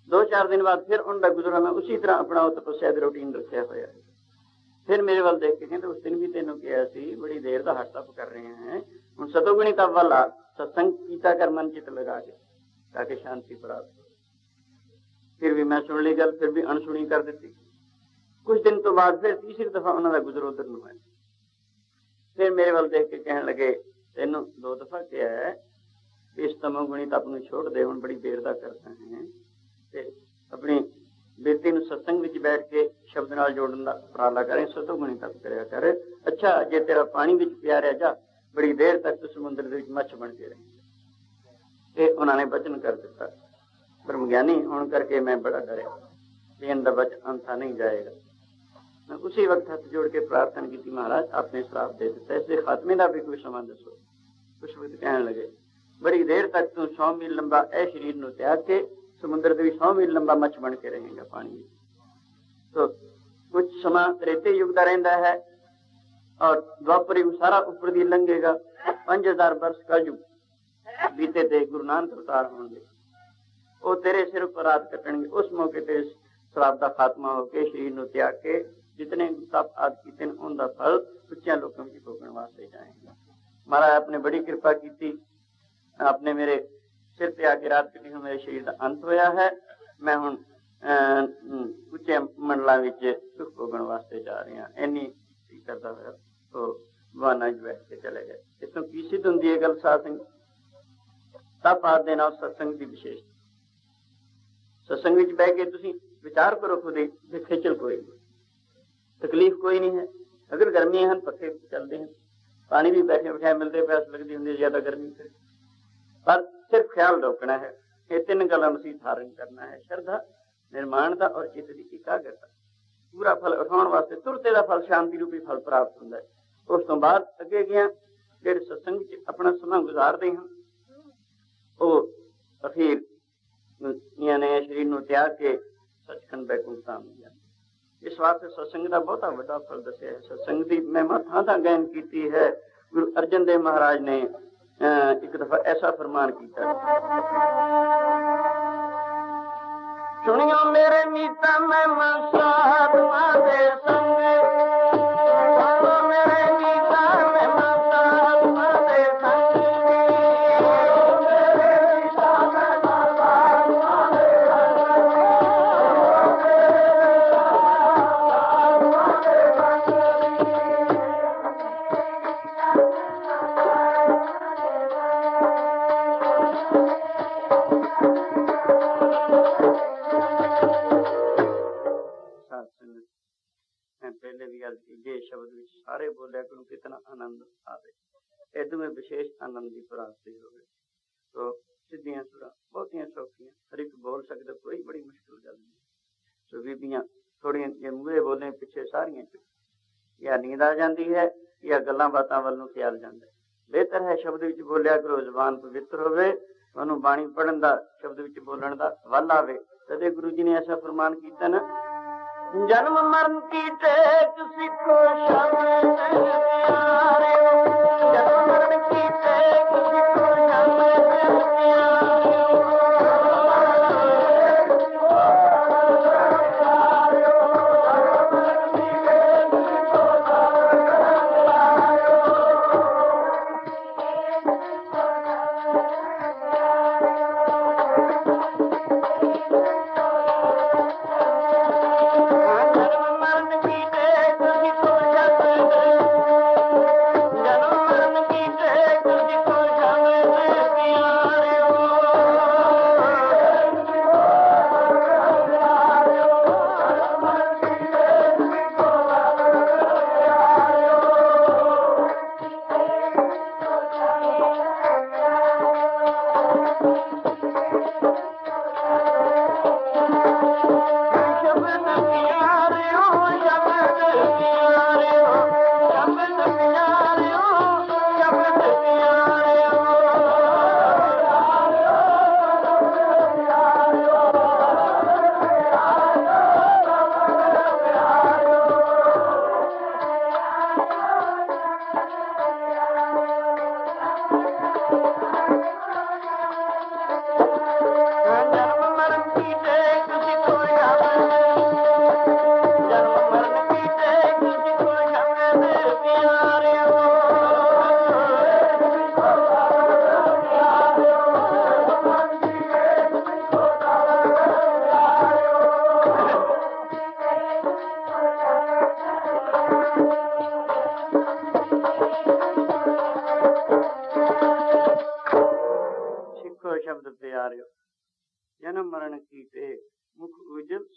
2-4 दिन बाद फिर उनका गुजरा, मैं उसी तरह अपना तपस्या की रूटीन रखा होया। फिर मेरे वाल देख के कहते उस दिन भी तेनों कहा सी बड़ी देर का हट तप कर रहे हैं, हम सतोगुणी तप वाल आ, सत्संग कीता कर मन चित लगा के ताकि शांति प्राप्त हो। फिर भी मैं सुन ली गल, फिर भी अनसुनी कर दी। कुछ दिन तो बाद फिर तीसरी दफा उन्होंने गुजर उधर में होया। फिर मेरे वाल देख के कहने लगे तेनों 2 दफा कहा है इस तमोगुणी तप नूं छोड़ दे, हुण बड़ी देर दा करता है ते अपनी बेटी नूं सत्संग विच बैठ के शब्द नाल जोड़न दा उपराला करें, सतोगुणी तप करया कर। अच्छा जे तेरा पानी विच पिया रह जा, बड़ी देर तक तू समुद्र दे विच मच्छ बन के रहेंगे। ये उन्होंने वचन कर दिता। ब्रह्म ज्ञानी होने करके मैं बड़ा डरिया भी इनका वचन अंथा नहीं जाएगा। मैं उसी वक्त हाथ जोड़ के प्रार्थना की, महाराज आपने श्राप दे दिता, इसलिए खात्मे का भी कोई समा दसो। कुछ वक्त कहने लगे बड़ी देर तक तू 100 मील लंबा ए शरीर नूं त्याग के समुद्र के 100 मील लंबा मच्छ बन के रहेगा पानी में। तो कुछ समा त्रेते युग का रहिंदा है और द्वापर युग सारा ऊपर दी लंघेगा। 5000 वर्ष का युग बीते थे, गुरु नानक अवतार होंगे, वो तेरे सिर पर रात कटणगे। उस मौके ते श्राप का खात्मा होके शरीर नूं त्याग के जितने तप आदि कीते उनका फल उच्चियां लोकां विच भोगण वास्ते जाएगा। महाराज आपने बड़ी कृपा की, आपने मेरे सिर पे आके रात कटी, मेरे शरीर का अंत होया है। मैं हुण उच्चे मंडलों में सुख भोगण वास्ते जा रही हाँ। इन्नी करता हुआ तो बहाना बैठ के चले गए। इतों की सिद्ध होंगी है गल सत्संग तप आदि नाल सत्संग की विशेषता। सत्संग विच बह के तुसीं विचार करो खुद ही, खिचल कोई नहीं, तकलीफ कोई नहीं है। अगर गर्मी हैं पखे चलते हैं, पानी भी बैठे बैठाए मिलते, प्यास लगती होंगी ज्यादा गर्मी से, पर सिर्फ ख्याल रोकना है। ये 3 गल्लां मसीह धारण करना है, श्रद्धा, निर्माणता और चित्त की एकाग्रता। पूरा फल उठाने वास्ते तुरते का फल शांति रूपी फल प्राप्त होता है। उस तो बाद अगे गया जेडे सत्संग च अपना समा गुजारते हैं वो अखीर यानी शरीर नूं त्याग के सचखंड बैकुंठ धाम जाते। इस वास्ते सत्संग का बहुत बड़ा फल दसिया है। सत्संग की महिमा थां गायन की है। गुरु अर्जन देव महाराज ने एक दफा ऐसा फरमान किया, सुनियो मेरे मीता मैं साधुआ दे संग, मेरे मीता मैं साधुआ दे संग, शब्द सारे बोलिया करूं कितना आनंद आवे, एदू में विशेष आनंद की प्राप्ति हो। तो सीधियां सुरा बहुतियां सौखियां, हर एक बोल सकते, कोई बड़ी मुश्किल गल नहीं। सो बीबियां थोड़ियां जे मूहे बोले पिछे सारियां या नींद आ जाती है या गल्लां बातां वल नूं ख्याल जांदा है। बेहतर है शब्द विच बोलिया करो, जबान पवित्र होवे, तुहानूं बाणी पढ़न दा शब्द विच बोलण दा वल आवे। तदे गुरु जी ने ऐसा फरमान कीता ना, जन्म मरण की टेक सिखो शब्द प्यारे, जन्म मरण की टेक सिखो शब्द प्यारे,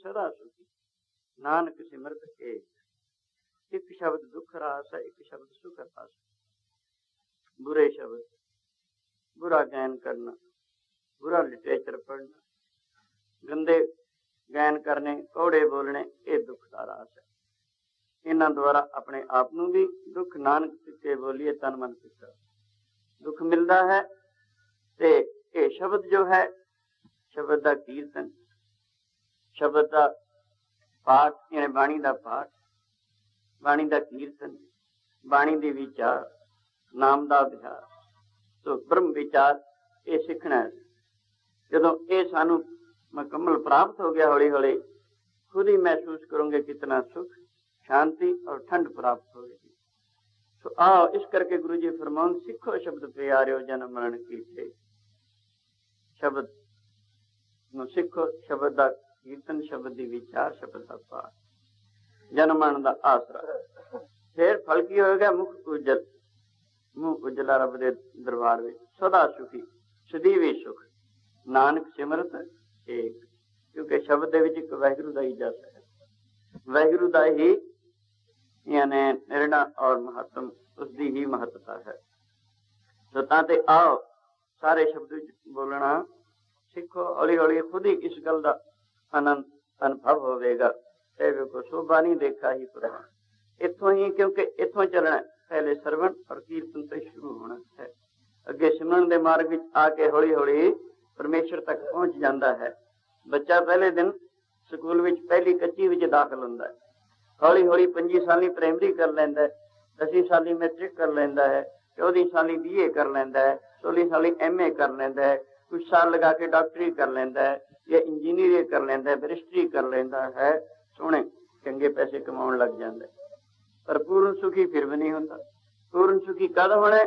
सदा सुखी नानक सिमरत एक शब्द दुख रास है, एक शब्द सुख रास। बुरे शब्द, बुरा ज्ञान करना, बुरा लिटरेचर पढ़ना, गंदे ज्ञान करने, कौड़े बोलने, ये दुख का रास है। इन्हां द्वारा अपने आप नूं भी दुख, नानक सिक्के बोलिए तन मन सिक्का दुख मिलता है। ते ये शब्द जो है, शब्द का कीर्तन, शब्द का पाठ, यानी बाणी का पाठ, बाणी का कीर्तन, बाणी दी विचार, नाम का अभ्यास, तो ब्रह्म विचार ये सीखना है। जदों ये सानू मुकम्मल प्राप्त हो गया, हौली हौली खुद ही महसूस करोगे कितना सुख, शांति और ठंड प्राप्त होगी। तो आओ, इस करके गुरु जी फरमान, सिखो शब्द प्यारियो जन्म मरण की थे। शब्द ਨੂੰ ਸਿੱਖੋ, ਸ਼ਬਦ ਦਾ ਕੀਰਤਨ, ਸ਼ਬਦ ਦੀ ਵਿਚਾਰ, ਸ਼ਬਦ ਦਾ ਪਾਠ, ਜਨਮ ਮਰਨ ਦਾ ਆਸਰਾ। ਫਿਰ ਫਲ ਕੀ ਹੋਏਗਾ? ਮੁਖ ਉਜਲ, ਮੂੰਹ ਉਜਲਾ ਰੱਬ ਦੇ ਦਰਬਾਰ ਵਿੱਚ, ਸਦਾ ਸੁਖੀ, ਸਦੀਵੀ ਸੁਖ, ਨਾਨਕ ਸਿਮਰਤ ਏਕ। ਕਿਉਂਕਿ ਸ਼ਬਦ ਦੇ ਵਿੱਚ ਇੱਕ ਵਾਹਿਗੁਰੂ ਦਾ ਹੀ ਜਸ ਹੈ, ਵਾਹਿਗੁਰੂ ਦਾ ਹੀ यानी निर्णय और महत्व, उसकी ही महत्ता है। तो ताते आओ सारे शब्द बोलना सीखो, हौली हौली खुद ही इस गल का आनंद अनुभव होगा। को शोभा नहीं देखा ही पुराण, इथों ही, क्योंकि इथों चलना पहले सरवण और कीर्तन से शुरू होना है। अगे सिमरन के मार्ग में आके हौली हौली परमेश्वर तक पहुंच जाता है। बच्चा पहले दिन स्कूल में पहली कच्ची में दाखिल होता है, हौली हौली 5 साली प्राइमरी कर लेंदा है, 10 साली मैट्रिक कर लेंदा है, 14 साली BA कर लेंदा है, 16 साली MA कर लेंदा है, कुछ साल लगा के डॉक्टरी कर लेंदा है, या इंजीनियरिंग कर लेंदा है, बैरिस्टरी कर लेंदा है, सोहने चंगे पैसे कमाउण लग जांदा है। पर पूर्ण सुखी फिर भी नहीं होंदा। पूर्ण सुखी कद होना?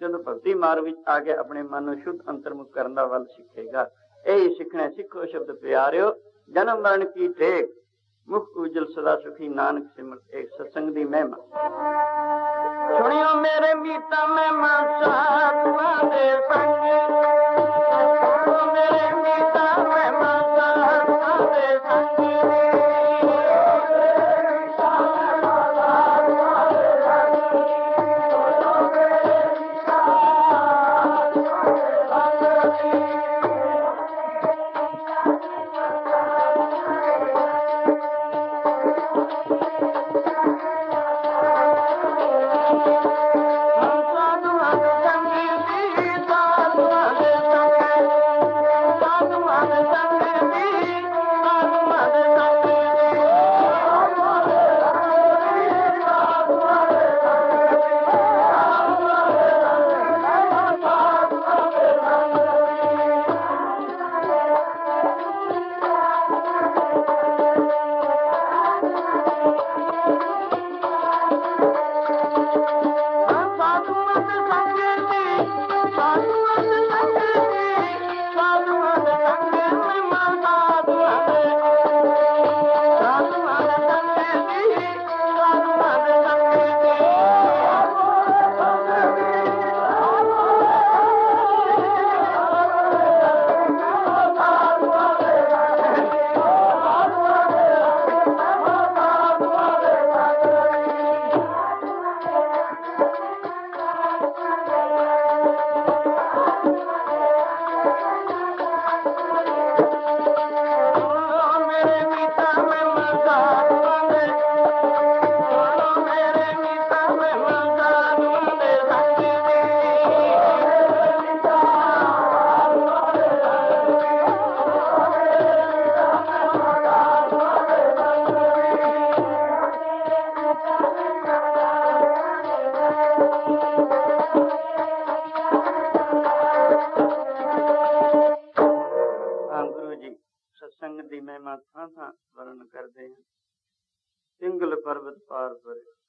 जदों भगती मार्ग विच आ के अपने मन नूं शुद्ध अंतर्मुख करन दा वल सिखेगा। यही सीखना, सिखो शब्द प्यारियो जन्म मरण की टेक, मुख उजल सदा सुखी, नानक सिमरत एक। सत्संग दी महिमा सुनियो मेरे मीता महिमा साधुआ दे संग, मेरे मीता महिमा साधुआ दे संग,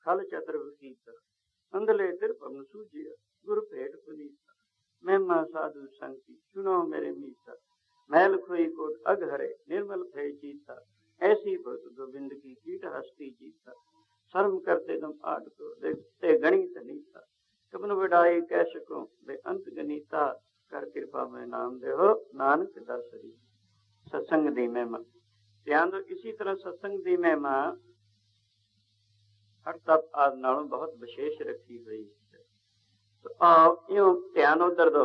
खल चतर वसीता अंधले तिरपन सूजिया गुरु भेट पुनीता, महिमा साधु संति सुनो मेरे मीता, मैल खोई कोट अग हरे निर्मल भय जीता, ऐसी भक्त गोविंद की कीट हस्ती जीता, शर्म करते तुम आट को देखते गणित नीता, कबन बढ़ाई कह सको बे अंत गनीता, कर कृपा में नाम दे हो नानक दासरी। सत्संग दी महिमा ਧਿਆਨ ਦਿਓ, ਇसी तरह सत्संग ਦੀ ਮਹਿਮਾ हर तप आदि नालों बहुत विशेष रखी हुई है। तो आओ यूं ध्यान उधर दो।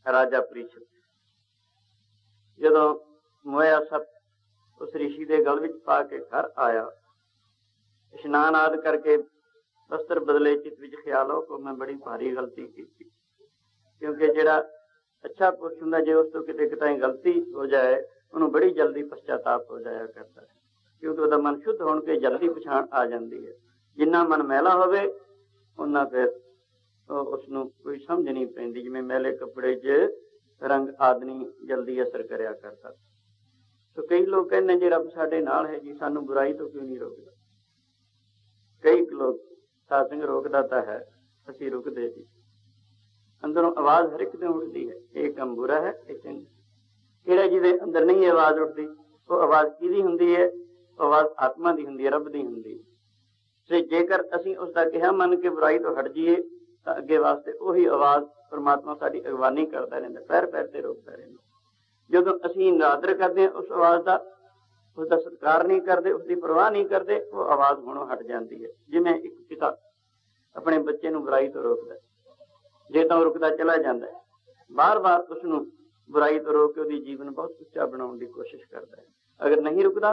राजा परीक्षित जदों मोया सप उस ऋषि के गल विच पा के घर आया, इशनान आदि करके वस्त्र बदले, चित विच ख्याल हो को मैं बड़ी भारी गलती की, क्योंकि जिहड़ा अच्छा पुरुष हुंदा जे उस तों किते किते गलती हो जाए उन्होंने बड़ी जल्दी पश्चाताप हो जाया करता है, क्योंकि वह मन शुद्ध होने के जल्दी पछाण आ जाती है। जिन्ना मन मैला होवे उन्ना फिर उसनूं कोई समझ नहीं पैंदी, जिवें मैले कपड़े च रंग आदि जल्दी असर करिया करता। तो कई लोग कहते जी रब साडे नाल है जी, सानूं बुराई तो क्यों नहीं रोकदा। कई लोग सत्संग रोकदा तां है, असीं रुकदे जी। अंदरों आवाज़ हर एक दे उठदी है, ये काम बुरा है, ये चंगा। किहड़ा जिहदे अंदर नहीं आवाज़ उठदी, वो आवाज़ किहदी हुंदी है? आवाज़ आत्मा की होंगी, रब की होंगी। तो जेकर असीं उसका कहा मन के बुराई तो हट जाइए तो अगे वास्ते वही आवाज़ परमात्मा साडी अगवानी करता रहिंदा, पैर पैर ते रोकता रहिंदा। जदों असीं निरादर करते हैं उस आवाज़ का, उसका सत्कार नहीं करते, उसकी परवाह नहीं करते, वो आवाज़ होणों हट जाती है। जिवें एक पिता अपने बच्चे नूं बुराई तो रोकदा, जे तां रुकदा चला जाता है, बार बार उसनूं बुराई तो रोक के उसदी जीवन बहुत उच्चा बनाउण दी कोशिश करता है। अगर नहीं रुकदा,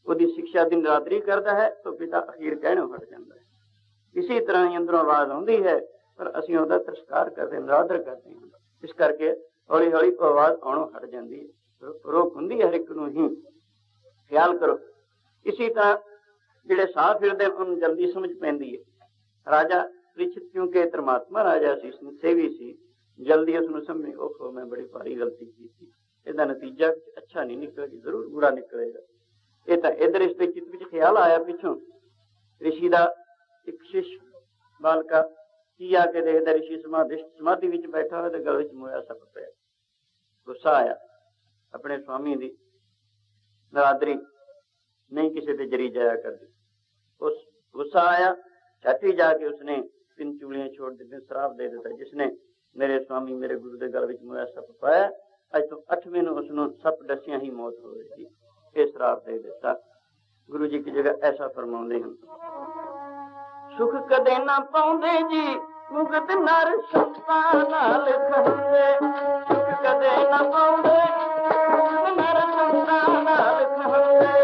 उसकी शिक्षा की निरादरी करता है, तो पिता अखीर कहने हट जाता है। इसी तरह ही अंदरों आवाज़ आती है, पर असीं उसदा तिरस्कार करते, निरादर करते हैं। इस करके हौली हौली आवाज़ आउणों हट जाती है। रोक हुंदी हर एक नूं ही, ख्याल करो। इसी तरह जिहड़े साह फिरदे उन्हें जल्दी समझ पैंदी है। राजा परीक्षित क्योंकि धर्मात्मा राजा सी, सेवी सी, जल्दी उसनूं समझ ओहो मैं बड़ी भारी गलती की, इसदा नतीजा अच्छा नहीं निकलेगा, जरूर बुरा निकलेगा। ये तो इधर इस चित्त में ख्याल आया, पिछों ऋषि का एक शिष्य बालका की आके देखता, ऋषि समाधि विच बैठा हो तो गल विच मोया सप पिया। गुस्सा आया, अपने स्वामी की नरादरी नहीं किसी से जरी जाया करती। उस गुस्सा आया, छाती जाके उसने 3 चूड़ियां छोड़ दी, श्राप दे दिता, जिसने मेरे स्वामी मेरे गुरु के गल विच मोया सप पाया, अज तो 8वें नूं उसनूं सप डसिया ही मौत होवेगी। श्राप दे दिता। गुरु जी की जगह ऐसा फरमाते हैं, सुख कदे ना पाउंदे जी मुगत नर संतां नाल खंदे, सुख कदे ना पाउंदे मुगत नर संतां नाल खंदे।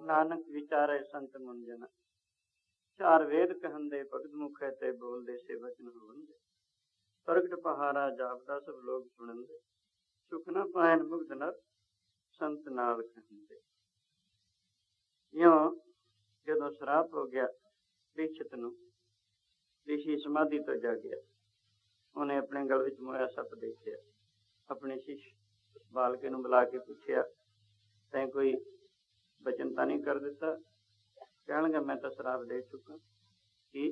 नानक विचारे संत मुंजना, चार वेद कहंदे भगत मुखे ते बोलदे से वचन होवंदे, प्रगट पहारा जापदा सब लोग सुनंदे, सुख न पायन मुग्ध नर संत नाल कहंदे। यों जदों श्राप हो गया परीक्षित नूं, ऋषि समाधि तो जागया, उन्हें अपने गल विच मोया सप देखिया। अपने शिष्य उस बालके नूं बुला के पूछया, तैं कोई वचन तो नहीं कर दिता? कहणगे मैं तो श्राप दे चुका। कि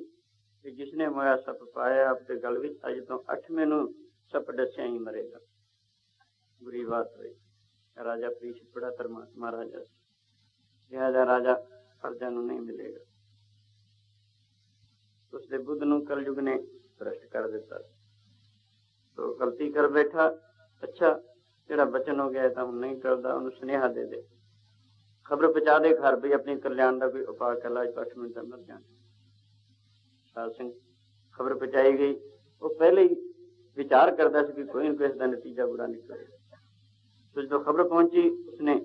कि जिसने मोया सप पाया अपने गल विच अज तो 8वें नूं सप डसिया ही मरेगा। बुरी बात हुई। राजा परीक्षित बड़ा धर्मात्मा राजा से, लिहाजा राजा प्रजा नूं नहीं मिलेगा। उसके बुद्ध नूं कलयुग ने भ्रष्ट कर दिता, तो गलती कर बैठा। अच्छा जेड़ा बचन हो गया तो नहीं टलदा, उन्हें सुनेहा दे दे, खबर पहुंचा दे घर भी अपने कल्याण का कोई उपाय कर ला, 8 मिनट मर जाना। साध सिंह खबर पहुंचाई गई। वो पहले ही विचार करता कि कोई न कोई इसका नतीजा बुरा निकलेगा। तो जो खबर पहुंची उसने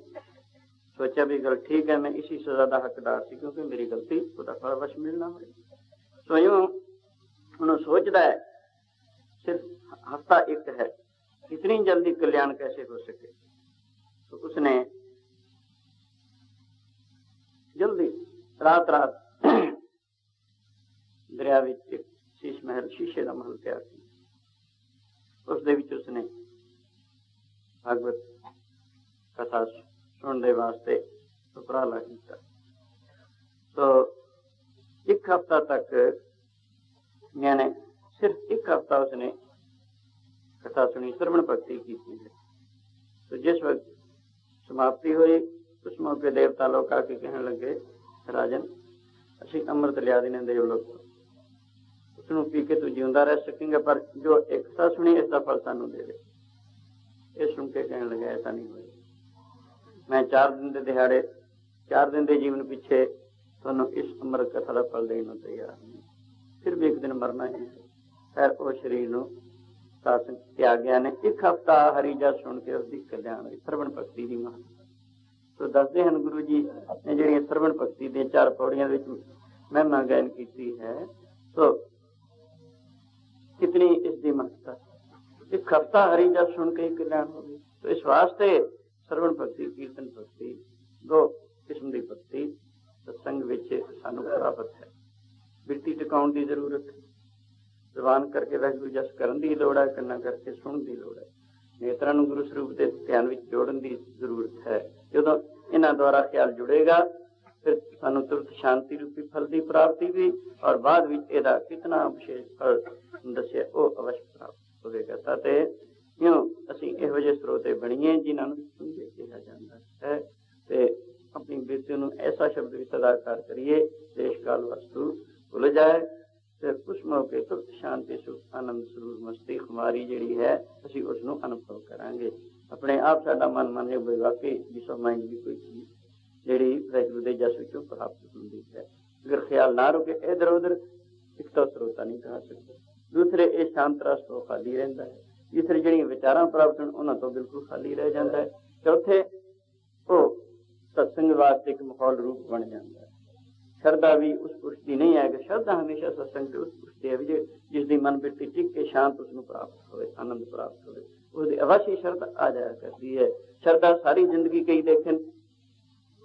सोचा भी गल ठीक है, मैं इसी सजा का हकदार थी क्योंकि मेरी गलती उसका फल वश मिलना हो। स्वयं उन्होंने सोचता है सिर्फ हफ्ता एक है, इतनी जल्दी कल्याण कैसे हो सके। तो उसने जल्दी रात रात दरिया विच शीश महल, शीशे का महल तैयार किया। उस दे विच उसने भागवत कथा सुनने वास्ते उपराला किया। तो एक हफ्ता तक, यानी सिर्फ एक हफ्ता उसने कथा सुनी, श्रवण भक्ति की है। तो जिस वक्त समाप्ति हुई उस मौके देवता लोग आके कहने लगे, राजन असी अमृत लिया देने देवलोक, उसनों पी के तू जिंदा रह सकेंगे, पर जो एक कथा सुनी इसका फल सानू दे दे। ये सुन के कहने लगे ऐसा नहीं होगा, मैं 4 दिन के दिहाड़े 4 दिन के जीवन पीछे तुहानू इस अमृत कथा का फल देने तैयार नहीं, फिर भी एक दिन मरना ही है। खैर वो शरीर नू सासन त्याग्या ने। एक हफ्ता हरी जस सुन के उसकी कल्याण हुई। श्रवण भक्ति की महत्ता तो दसते हैं गुरु जी ने जी श्रवण भक्ति दी 4 पौड़ियां महिमा गायन की है। तो कितनी इसकी महत्ता। एक हफ्ता हरी जस सुन के कल्याण हो गई। तो इस वास्ते श्रवण भक्ति, कीर्तन भक्ति, 2 किस्म की भक्ति सत्संग विच सानू प्राप्त है। बिरती टिकाउण की जरूरत है, जबान करके वाहिगुरू जस करन की लोड़ है, कन्ना करके सुनने की लोड़ है, नेत्रां नूं गुरु स्वरूप के ध्यान विच जोड़न की जरूरत है। जो इन्हां द्वारा ख्याल जुड़ेगा फिर सानू तुरंत शांति रूपी फल की प्राप्ति भी, और बाद विच इहदा कितना विशेष फल दस्सिया वो अवश्य प्राप्त होवेगा। ताते यूं असीं इहो जिहे स्रोते बणीए जिन्हां नूं सुंझे कहा जांदा है, ते अपनी बिरती नूं ऐसा शब्द विच सदाकार करिए देश काल वस्तु भुल जाए, फिर उस मौके तो शांति सुख आनंद सुरूर मस्ती खुमारी जिहड़ी है असीं उस नूं अनुभव करांगे। अपने आप साडा मन माने वाकई जिसो माइंड की कोई चीज जिहड़ी वाहिगुरू दे जस विचों प्राप्त हुंदी है। अगर ख्याल ना रुके इधर उधर, एक तो स्रोता नहीं कहा सकते, दूसरे ये शांत रस तो खाली रहिंदा है, तीसरे जिहड़ियां विचारां प्राप्त होण उन्हां तो बिल्कुल खाली रह जांदा है, चौथे वो सत्संग वास्ते एक माहौल रूप बन जाता है। श्रद्धा भी उस पुरुष की नहीं है कि श्रद्धा हमेशा सत्संग से उस पुरुष की है जिसकी मन बिरती टिक के शांत उसको प्राप्त हो, आनंद प्राप्त हो, उसकी अवश्य श्रद्धा आ जाया करती है। श्रद्धा सारी जिंदगी कई देखें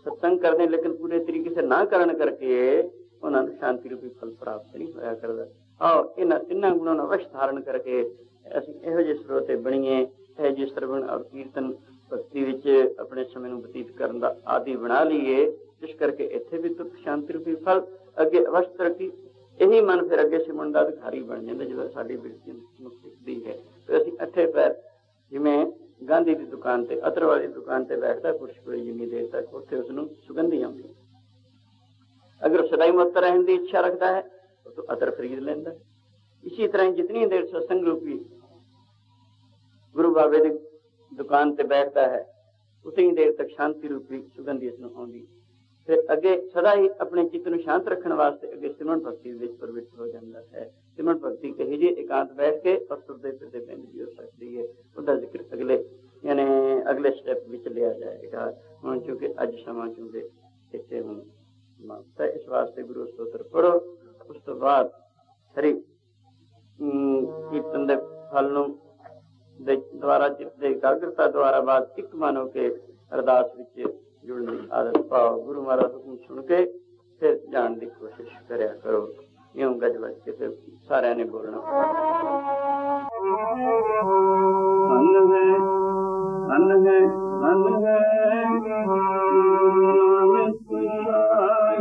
सत्संग कर दें लेकिन पूरे तरीके से ना करने करके उन्होंने शांति रूपी फल प्राप्त नहीं होया करता। और इन 3 गुणों अवश्य धारण करके असीं इहो जिहे स्रोते बणीए, इहो जिहे श्रवण और कीर्तन भक्ति विच अपने समय नूं बतीत करन दा आदि बना लीए, जिस करके इत्थे भी तुरंत शांति रूपी फल अगे अवश्य तरक्की। यही मन फिर अगे सिमरन दा अधिकारी बन जाता जो साडी बिरती मुक्ति है। तो असीं अठे पैर जिवें गांधी की दुकान से अतर वाली दुकान से बैठता पुरुष कोई जिन्नी देर तक उत्थे उसनूं सुगंधी आउंदी, अगर सदाई मुक्त रहने की इच्छा रखता है तो अतर खरीद लेंदा है। इसी तरह जितनी देर सत्संग रूपी गुरु बाबे की दुकान से बैठता है उतनी देर तक शांति रूपी सुगंधी इसनूं आउंदी। फिर अगे सदा ही अपने चित्त नूं शांत रखने वास्ते अगे सिमरन भक्ति विच प्रवृत्त हो जाता है। सिमरन भक्ति कही जी एकांत बैठ के और तुरते फिरते पिंड भी हो सकती है। उसका जिक्र अगले यानी अगले स्टेप विच लिया जाएगा। हुण चूंकि अज समा चूंकि इत्थे हुण तो इस वास्ते गुरु स्तोत्र पढ़ो, उस तो बाद हरि कीर्तन दे फल नूं द्वारा चित्त दे एकाग्रता द्वारा बाद एक मन होके अरदास विच जुड़ने की आदत पाओ। गुरु महाराज हुक्म सुन के फिर जान की कोशिश करया करो। यूं गज बज के फिर सारे ने बोलना मन है मन है मन है नानक आए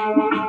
Thank you.